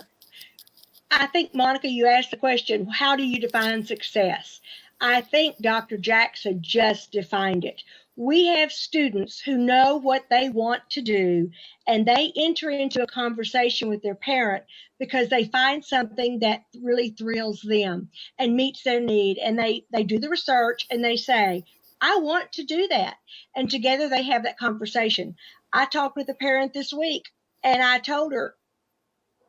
I think, Monica, you asked the question, how do you define success? I think Dr. Jackson just defined it. We have students who know what they want to do, and they enter into a conversation with their parent because they find something that really thrills them and meets their need. And they do the research and they say, I want to do that. And together they have that conversation. I talked with a parent this week and I told her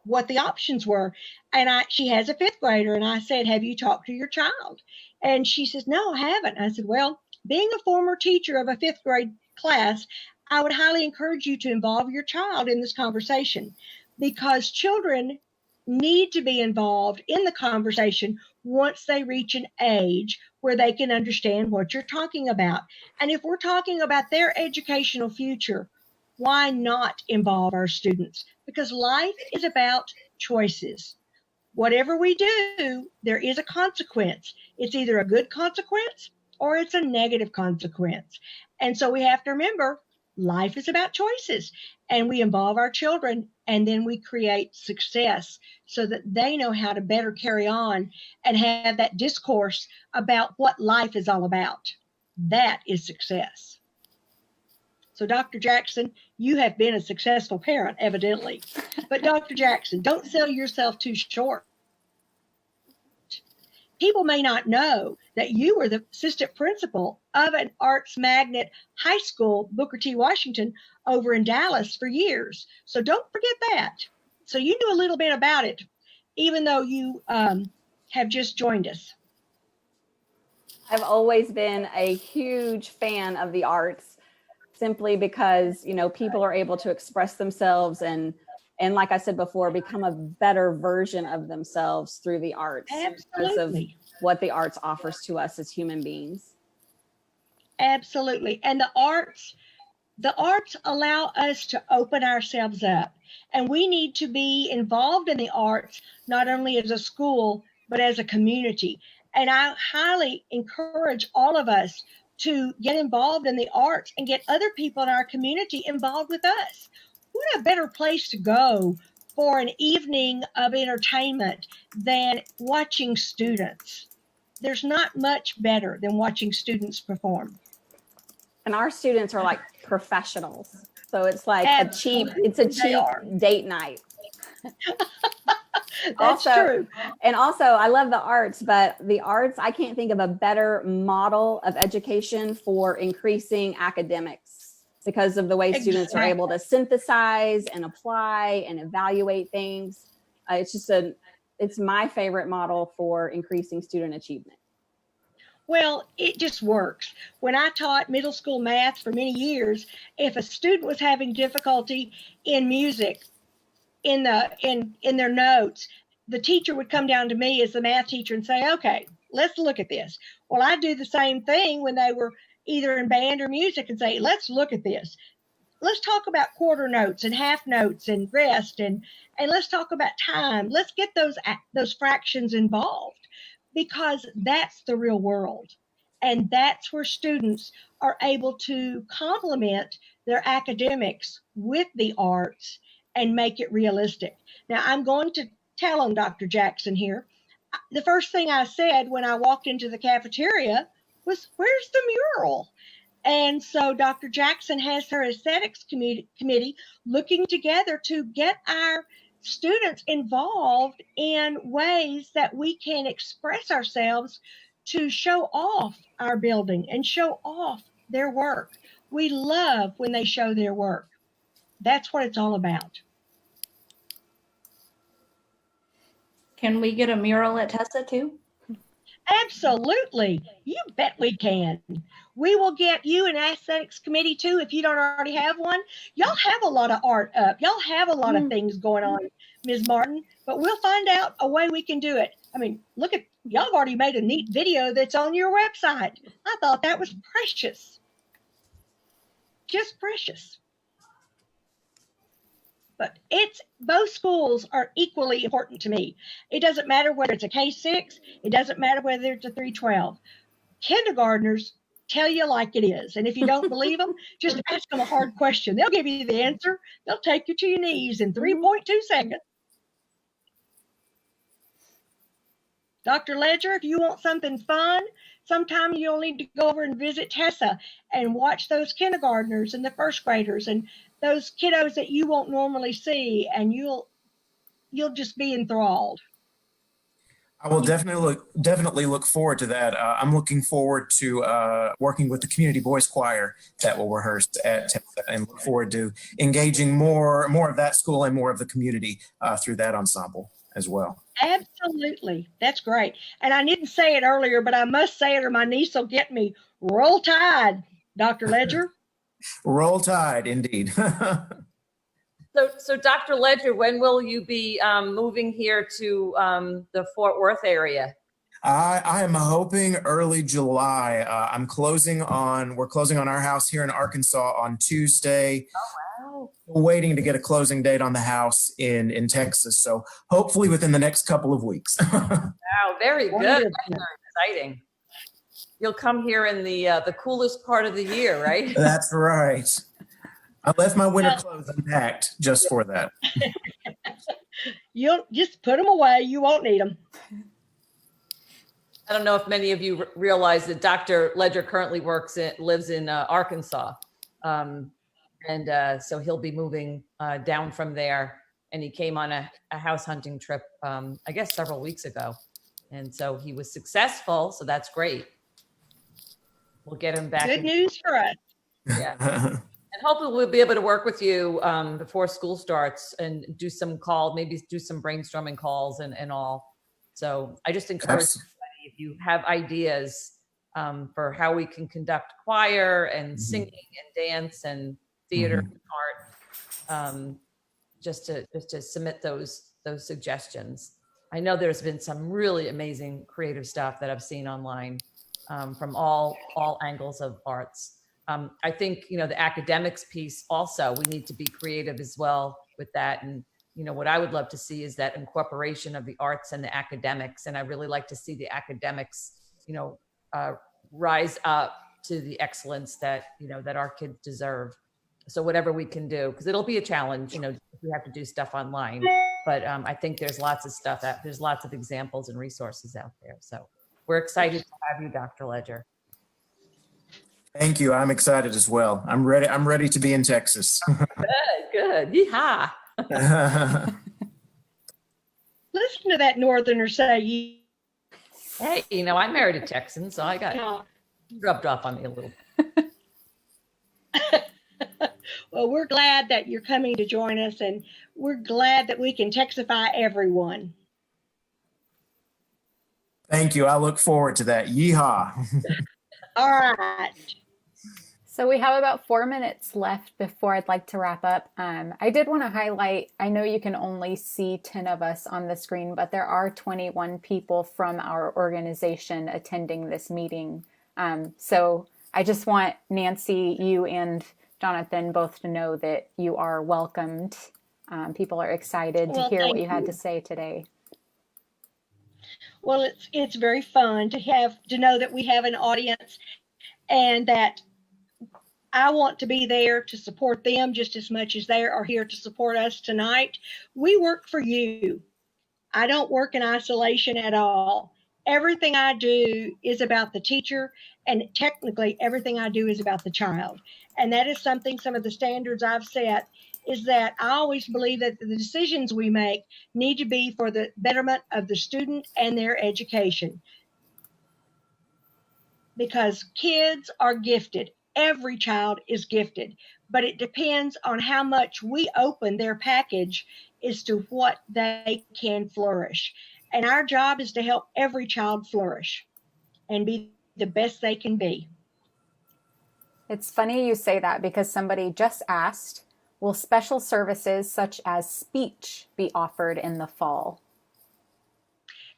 what the options were. And she has a 5th grader. And I said, have you talked to your child? And she says, no, I haven't. I said, well, being a former teacher of a 5th grade class, I would highly encourage you to involve your child in this conversation, because children need to be involved in the conversation once they reach an age where they can understand what you're talking about. And if we're talking about their educational future, why not involve our students? Because life is about choices. Whatever we do, there is a consequence. It's either a good consequence or it's a negative consequence. And so we have to remember, life is about choices, and we involve our children, and then we create success so that they know how to better carry on and have that discourse about what life is all about. That is success. So, Dr. Jackson, you have been a successful parent, evidently. But, Dr. Jackson, don't sell yourself too short. People may not know that you were the assistant principal of an arts magnet high school, Booker T. Washington, over in Dallas for years. So don't forget that. So you knew a little bit about it, even though you have just joined us. I've always been a huge fan of the arts, simply because, you know, people are able to express themselves and like I said before, become a better version of themselves through the arts. Because of what the arts offers to us as human beings. Absolutely. And the arts allow us to open ourselves up, and we need to be involved in the arts, not only as a school, but as a community. And I highly encourage all of us to get involved in the arts and get other people in our community involved with us. What a better place to go for an evening of entertainment than watching students. There's not much better than watching students perform. And our students are like professionals. So it's like Absolutely. a cheap date night. That's true. And also, I love the arts, but the arts, I can't think of a better model of education for increasing academics, because of the way students are able to synthesize and apply and evaluate things. It's my favorite model for increasing student achievement. Well, it just works. When I taught middle school math for many years, if a student was having difficulty in music, in their notes, the teacher would come down to me as the math teacher and say, okay, let's look at this. Well, I do the same thing when they were either in band or music and say, let's look at this. Let's talk about quarter notes and half notes and rest, and let's talk about time. Let's get those fractions involved, because that's the real world. And that's where students are able to complement their academics with the arts and make it realistic. Now, I'm going to tell on Dr. Jackson here. The first thing I said when I walked into the cafeteria was, where's the mural? And so Dr. Jackson has her aesthetics committee looking together to get our students involved in ways that we can express ourselves to show off our building and show off their work. We love when they show their work. That's what it's all about. Can we get a mural at Tessa too? Absolutely. You bet we can. We will get you an athletics committee too if you don't already have one. Y'all have a lot of art up. Y'all have a lot of things going on, Ms. Martin, but we'll find out a way we can do it. I mean, look at y'all have already made a neat video that's on your website. I thought that was precious. Just precious. But both schools are equally important to me. It doesn't matter whether it's a K-6, it doesn't matter whether it's a 312. Kindergartners tell you like it is. And if you don't believe them, just ask them a hard question. They'll give you the answer. They'll take you to your knees in 3.2 seconds. Dr. Ledger, if you want something fun, sometime you'll need to go over and visit Tessa and watch those kindergartners and the first graders and those kiddos that you won't normally see, and you'll just be enthralled. I will definitely look forward to that. I'm looking forward to working with the community voice choir that will rehearse at Tessa, and look forward to engaging more of that school and more of the community through that ensemble as well. Absolutely. That's great. And I didn't say it earlier, but I must say it or my niece will get me. Roll Tide, Dr. Ledger. Roll Tide, indeed. So Dr. Ledger, when will you be moving here to the Fort Worth area? I am hoping early July. We're closing on our house here in Arkansas on Tuesday. Oh, We're waiting to get a closing date on the house in Texas. So hopefully within the next couple of weeks. wow, very good. Wonderful. That's very exciting. You'll come here in the coolest part of the year, right? That's right. I left my winter clothes unpacked just for that. You'll just put them away. You won't need them. I don't know if many of you realize that Dr. Ledger currently lives in Arkansas. So he'll be moving down from there. And he came on a house hunting trip, I guess several weeks ago. And so he was successful. So that's great. We'll get him back. Good news for us. Yeah. And hopefully we'll be able to work with you before school starts and do some brainstorming calls and all. So I just encourage everybody, if you have ideas for how we can conduct choir and singing and dance and theater and art, just to submit those suggestions. I know there's been some really amazing creative stuff that I've seen online from all angles of arts. I think, the academics piece also, we need to be creative as well with that. And, what I would love to see is that incorporation of the arts and the academics. And I really like to see the academics, rise up to the excellence that, that our kids deserve. So whatever we can do, because it'll be a challenge, if we have to do stuff online. But I think there's lots of stuff there's lots of examples and resources out there. So we're excited to have you, Dr. Ledger. Thank you. I'm excited as well. I'm ready to be in Texas. Good. Yeehaw. Listen to that Northerner say. Hey, I married a Texan, so I got rubbed off on me a little. Well, we're glad that you're coming to join us, and we're glad that we can Texify everyone. Thank you. I look forward to that. Yeehaw. All right. So we have about 4 minutes left before I'd like to wrap up. I did want to highlight, I know you can only see 10 of us on the screen, but there are 21 people from our organization attending this meeting. So I just want Nancy, you and Jonathan both to know that you are welcomed. People are excited to hear what you had to say today. Well, it's very fun to know that we have an audience, and that I want to be there to support them just as much as they are here to support us tonight. We work for you. I don't work in isolation at all. Everything I do is about the teacher, and technically everything I do is about the child. And that is some of the standards I've set, is that I always believe that the decisions we make need to be for the betterment of the student and their education. Because kids are gifted. Every child is gifted, but it depends on how much we open their package as to what they can flourish. And our job is to help every child flourish. and be the best they can be. It's funny you say that because somebody just asked, will special services such as speech be offered in the fall?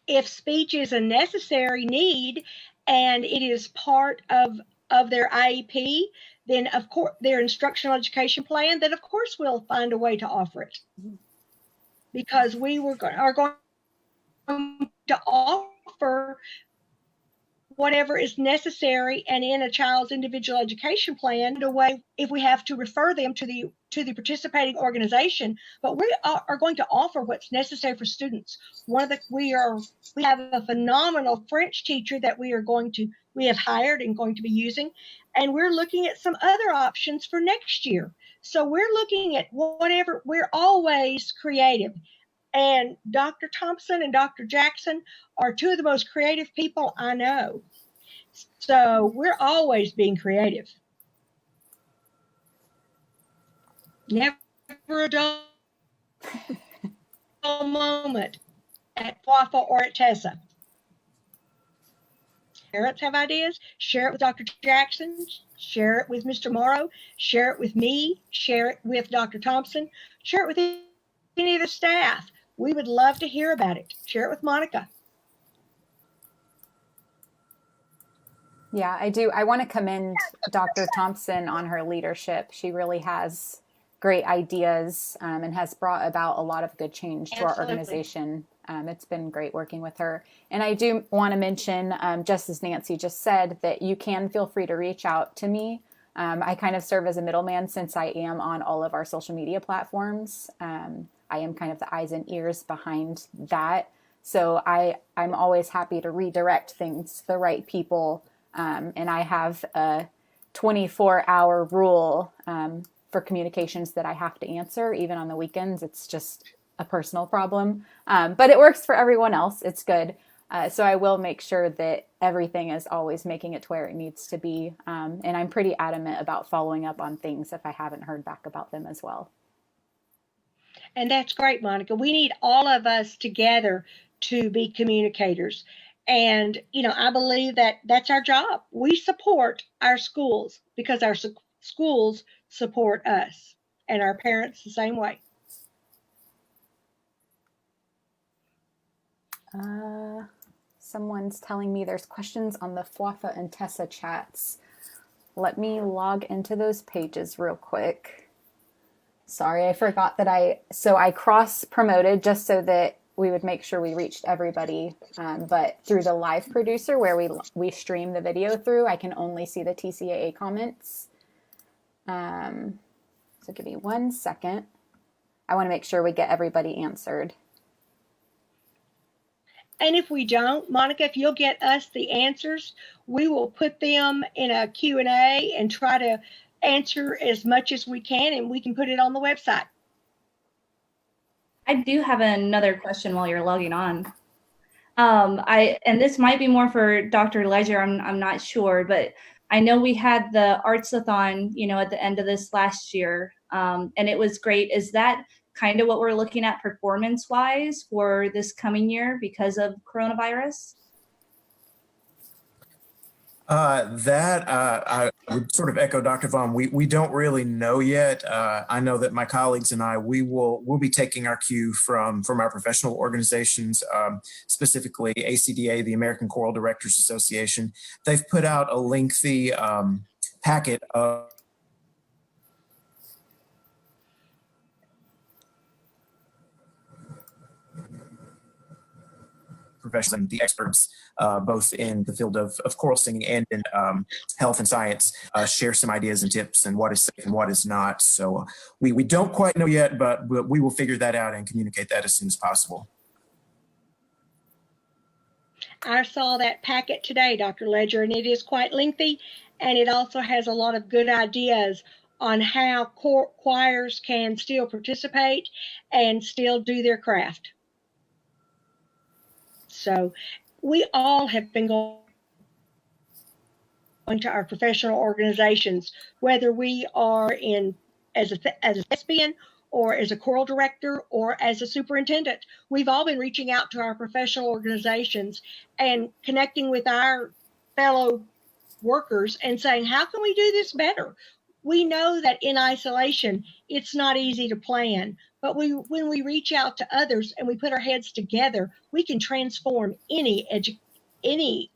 If speech is a necessary need and it is part of their IEP, then of course their instructional education plan, then of course we'll find a way to offer it, because we are going to offer whatever is necessary and in a child's individual education plan, a way if we have to refer them to the participating organization, but we are going to offer what's necessary for students. We have a phenomenal French teacher that we have hired and going to be using, and we're looking at some other options for next year. So we're looking at whatever, we're always creative. And Dr. Thompson and Dr. Jackson are two of the most creative people I know. So we're always being creative. Never a dull moment at FWAFA or at TESA. Parents have ideas, share it with Dr. Jackson, share it with Mr. Morrow, share it with me, share it with Dr. Thompson, share it with any of the staff. We would love to hear about it. Share it with Monica. Yeah, I do. I want to commend Dr. Thompson on her leadership. She really has great ideas and has brought about a lot of good change to our organization. It's been great working with her. And I do want to mention, just as Nancy just said, that you can feel free to reach out to me. I kind of serve as a middleman since I am on all of our social media platforms. I am kind of the eyes and ears behind that. So I'm always happy to redirect things to the right people. And I have a 24-hour rule for communications that I have to answer, even on the weekends. It's just a personal problem. But it works for everyone else. It's good. So I will make sure that everything is always making it to where it needs to be. And I'm pretty adamant about following up on things if I haven't heard back about them as well. And that's great, Monica. We need all of us together to be communicators. And, I believe that that's our job. We support our schools because our schools support us, and our parents the same way. Someone's telling me there's questions on the FWAFA and TESA chats. Let me log into those pages real quick. Sorry, I forgot that I cross-promoted just so that we would make sure we reached everybody. But through the live producer where we stream the video through, I can only see the TCAA comments. So give me 1 second. I want to make sure we get everybody answered. And if we don't, Monica, if you'll get us the answers, we will put them in a Q&A and try to answer as much as we can, and we can put it on the website. I do have another question while you're logging on. And this might be more for Dr. Ledger, I'm not sure, but I know we had the Arts-a-thon, at the end of this last year, and it was great. Is that kind of what we're looking at performance-wise for this coming year because of coronavirus? I would sort of echo Dr. Vaughn. We don't really know yet. I know that my colleagues and I, we'll be taking our cue from our professional organizations, specifically ACDA, the American Choral Directors Association. They've put out a lengthy packet of professionals and the experts, both in the field of choral singing and in health and science, share some ideas and tips and what is safe and what is not. So we don't quite know yet, but we will figure that out and communicate that as soon as possible. I saw that packet today, Dr. Ledger, and it is quite lengthy, and it also has a lot of good ideas on how choirs can still participate and still do their craft. So we all have been going to our professional organizations, whether we are as a thespian or as a choral director or as a superintendent. We've all been reaching out to our professional organizations and connecting with our fellow workers and saying, how can we do this better? We know that in isolation, it's not easy to plan, but when we reach out to others and we put our heads together, we can transform any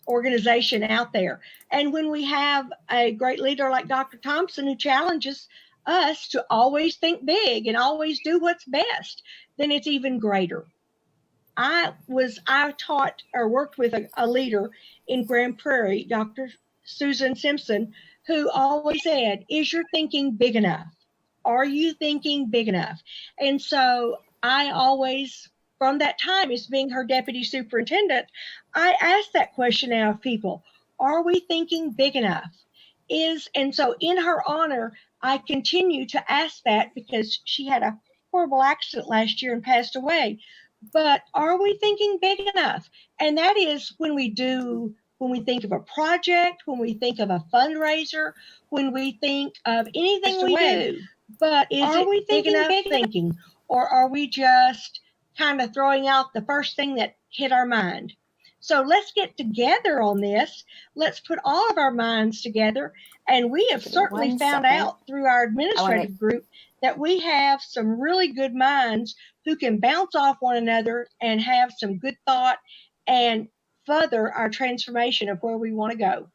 organization out there. And when we have a great leader like Dr. Thompson who challenges us to always think big and always do what's best, then it's even greater. I taught or worked with a leader in Grand Prairie, Dr. Susan Simpson, who always said, is your thinking big enough? Are you thinking big enough? And so I always, from that time as being her deputy superintendent, I asked that question out of people. Are we thinking big enough? And so in her honor, I continue to ask that because she had a horrible accident last year and passed away. But are we thinking big enough? And that is when we think of a project, when we think of a fundraiser, when we think of anything we do. But are we thinking big enough? Or are we just kind of throwing out the first thing that hit our mind? So let's get together on this. Let's put all of our minds together. And we have certainly found out through our administrative group that we have some really good minds who can bounce off one another and have some good thought and further our transformation of where we want to go.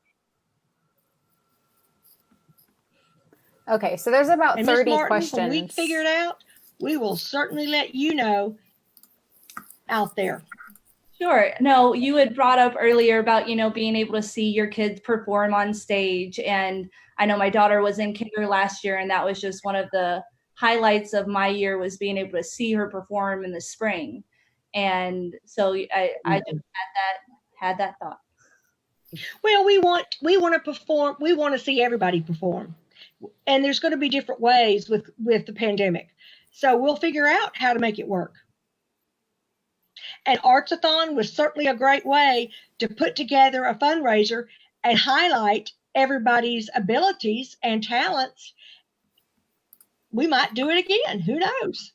Okay, so there's about and 30 Martin, questions. When we figure it out, we will certainly let you know out there. Sure. No, you had brought up earlier about, being able to see your kids perform on stage. And I know my daughter was in kinder last year, and that was just one of the highlights of my year was being able to see her perform in the spring. And so I just had that thought. Well, we want to perform. We want to see everybody perform. And there's going to be different ways with the pandemic. So we'll figure out how to make it work. And Artsathon was certainly a great way to put together a fundraiser and highlight everybody's abilities and talents. We might do it again. Who knows?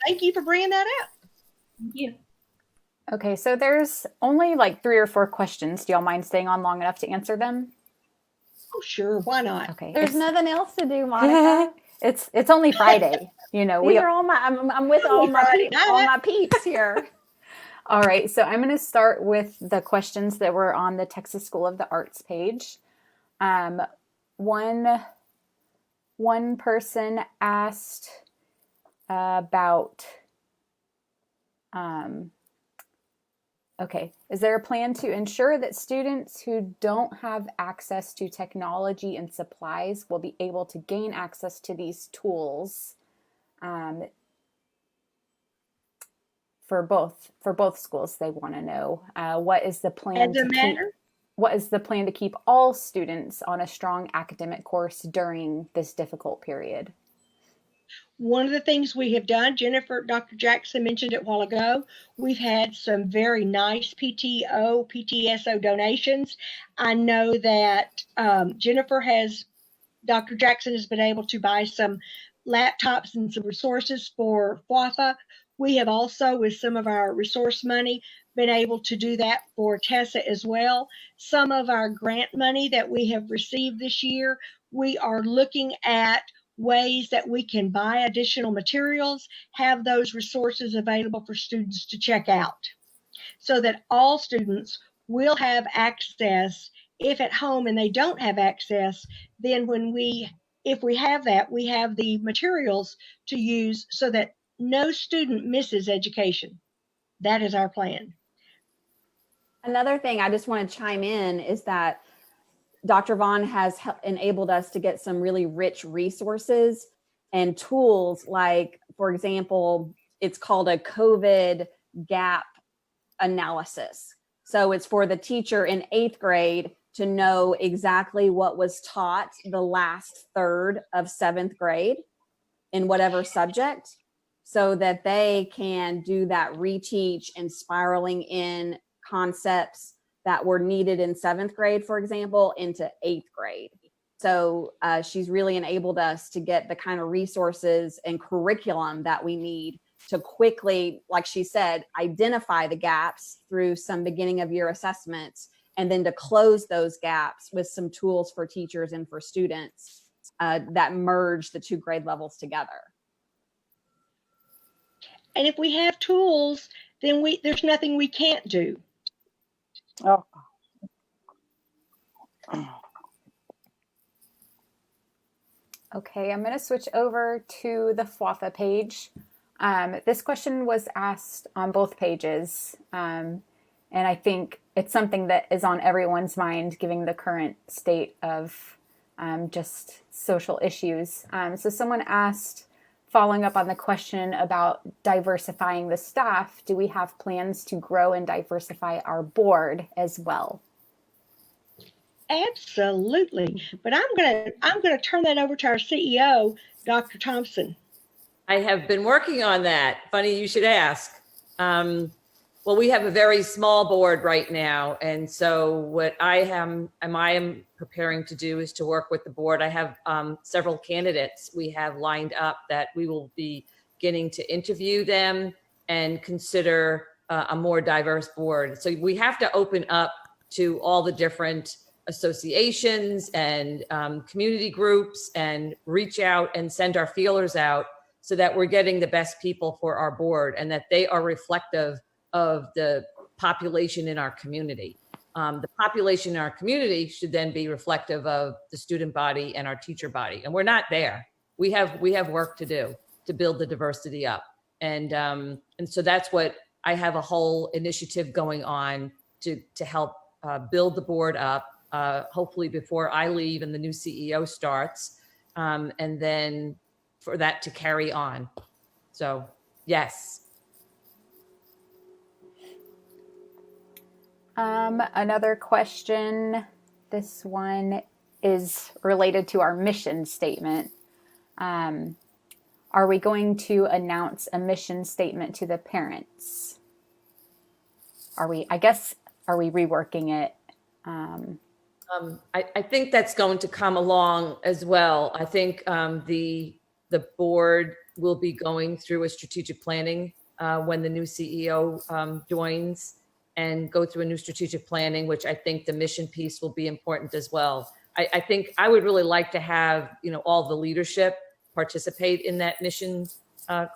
Thank you for bringing that up. Thank you. Okay, so there's only like 3 or 4 questions. Do y'all mind staying on long enough to answer them? Oh, sure. Why not? Okay. There's nothing else to do, Monica. It's only Friday. These are all I'm with all my peeps here. All right, so I'm going to start with the questions that were on the Texas School of the Arts page. One person asked about, okay, is there a plan to ensure that students who don't have access to technology and supplies will be able to gain access to these tools? For both schools, they want to know what is the plan to keep all students on a strong academic course during this difficult period? One of the things we have done, Dr. Jackson mentioned it a while ago, we've had some very nice PTSO donations. I know that Dr. Jackson has been able to buy some laptops and some resources for FWAFA. We have also, with some of our resource money, been able to do that for TESA as well. Some of our grant money that we have received this year, we are looking at ways that we can buy additional materials, have those resources available for students to check out, so that all students will have access. If at home and they don't have access, then if we have that, we have the materials to use so that no student misses education. That is our plan. Another thing I just want to chime in is that Dr. Vaughn has enabled us to get some really rich resources and tools. Like, for example, it's called a COVID gap analysis. So it's for the teacher in 8th grade to know exactly what was taught the last third of 7th grade in whatever subject, so that they can do that reteach and spiraling in concepts that were needed in 7th grade, for example, into 8th grade. So she's really enabled us to get the kind of resources and curriculum that we need to quickly, like she said, identify the gaps through some beginning of year assessments, and then to close those gaps with some tools for teachers and for students that merge the two grade levels together. And if we have tools, then there's nothing we can't do. Oh, Okay, I'm going to switch over to the FWAFA page. This question was asked on both pages, and I think it's something that is on everyone's mind given the current state of just social issues. So someone asked, following up on the question about diversifying the staff, do we have plans to grow and diversify our board as well? Absolutely. But I'm gonna turn that over to our CEO, Dr. Thompson. I have been working on that. Funny you should ask. Well, we have a very small board right now. And so what I am preparing to do is to work with the board. I have several candidates we have lined up that we will be getting to interview them and consider a more diverse board. So we have to open up to all the different associations and community groups and reach out and send our feelers out so that we're getting the best people for our board and that they are reflective of the population in our community. The population in our community should then be reflective of the student body and our teacher body. And we're not there. We have work to do to build the diversity up. And so that's what I have a whole initiative going on to help build the board up. Hopefully before I leave and the new CEO starts, and then for that to carry on. So, yes. Another question, this one is related to our mission statement. Are we going to announce a mission statement to the parents? Are we reworking it? I think that's going to come along as well. I think the board will be going through a strategic planning when the new CEO joins, and go through a new strategic planning, which I think the mission piece will be important as well. I think I would really like to have all the leadership participate in that mission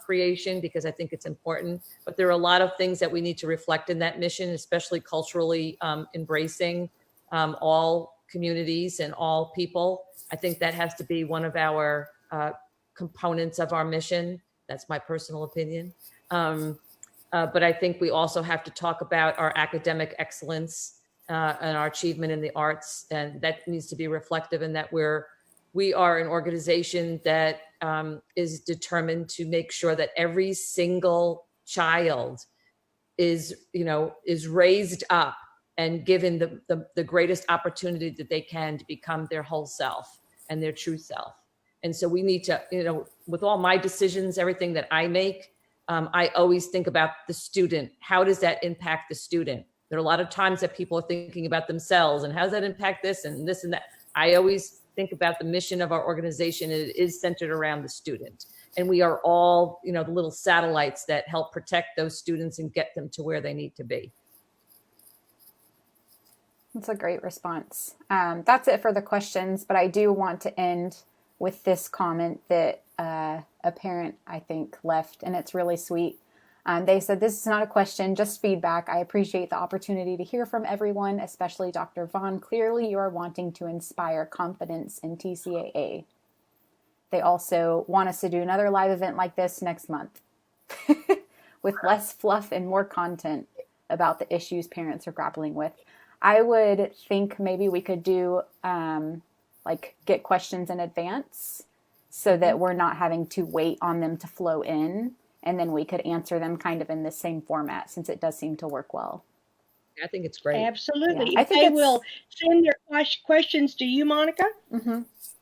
creation, because I think it's important. But there are a lot of things that we need to reflect in that mission, especially culturally embracing all communities and all people. I think that has to be one of our components of our mission. That's my personal opinion. But I think we also have to talk about our academic excellence and our achievement in the arts, and that needs to be reflective in that we are an organization that is determined to make sure that every single child is raised up and given the greatest opportunity that they can to become their whole self and their true self. And so we need to, with all my decisions, everything that I make, I always think about the student. How does that impact the student? There are a lot of times that people are thinking about themselves and how does that impact this and this and that. I always think about the mission of our organization, and it is centered around the student. And we are all, the little satellites that help protect those students and get them to where they need to be. That's a great response. That's it for the questions, but I do want to end with this comment that a parent, I think, left, and it's really sweet. They said, "This is not a question, just feedback. I appreciate the opportunity to hear from everyone, especially Dr. Vaughn. Clearly, you are wanting to inspire confidence in TCAA. They also want us to do another live event like this next month with less fluff and more content about the issues parents are grappling with." I would think maybe we could do get questions in advance so that we're not having to wait on them to flow in, and then we could answer them kind of in the same format, since it does seem to work well. I think it's great. Absolutely. Yeah. If they will send their questions to you, Monica,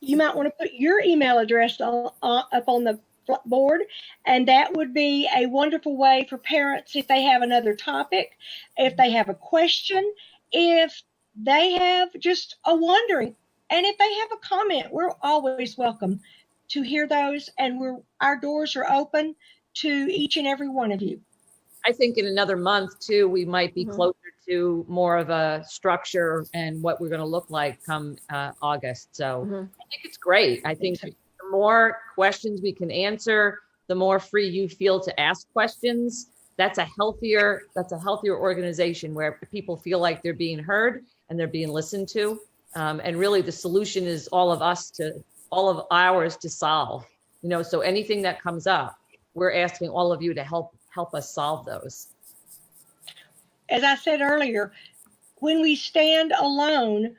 you might want to put your email address up on the board, and that would be a wonderful way for parents, if they have another topic, if they have a question, if they have just a wondering, and if they have a comment. We're always welcome to hear those, and our doors are open to each and every one of you. I think in another month too, we might be Mhm. closer to more of a structure and what we're going to look like come August. So Mhm. I think it's great. I think the more questions we can answer, the more free you feel to ask questions. That's a healthier organization where people feel like they're being heard and they're being listened to. And really the solution is all of ours to solve, so anything that comes up, we're asking all of you to help us solve those. As I said earlier, when we stand alone,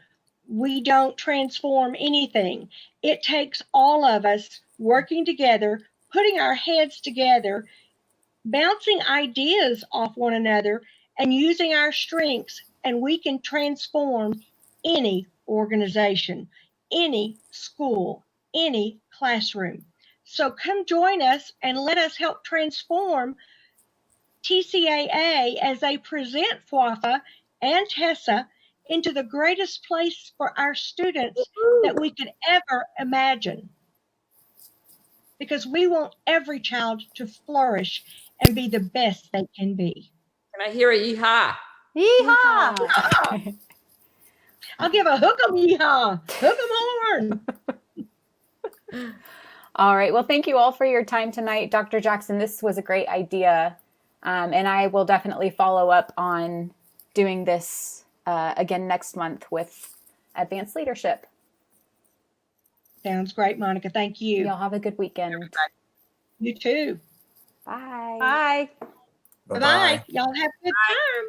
we don't transform anything. It takes all of us working together, putting our heads together, bouncing ideas off one another, and using our strengths, and we can transform any organization, any school, any classroom. So come join us and let us help transform TCAA as they present FWAFA and TESSA into the greatest place for our students that we could ever imagine. Because we want every child to flourish and be the best they can be. Can I hear a yeehaw? Yeehaw! I'll give a hook 'em yeehaw, hook 'em horn. All right. Well, thank you all for your time tonight. Dr. Jackson, this was a great idea. And I will definitely follow up on doing this again next month with advanced leadership. Sounds great, Monica. Thank you. Y'all have a good weekend. You too. Bye. Bye. Bye-bye. Y'all have a good time.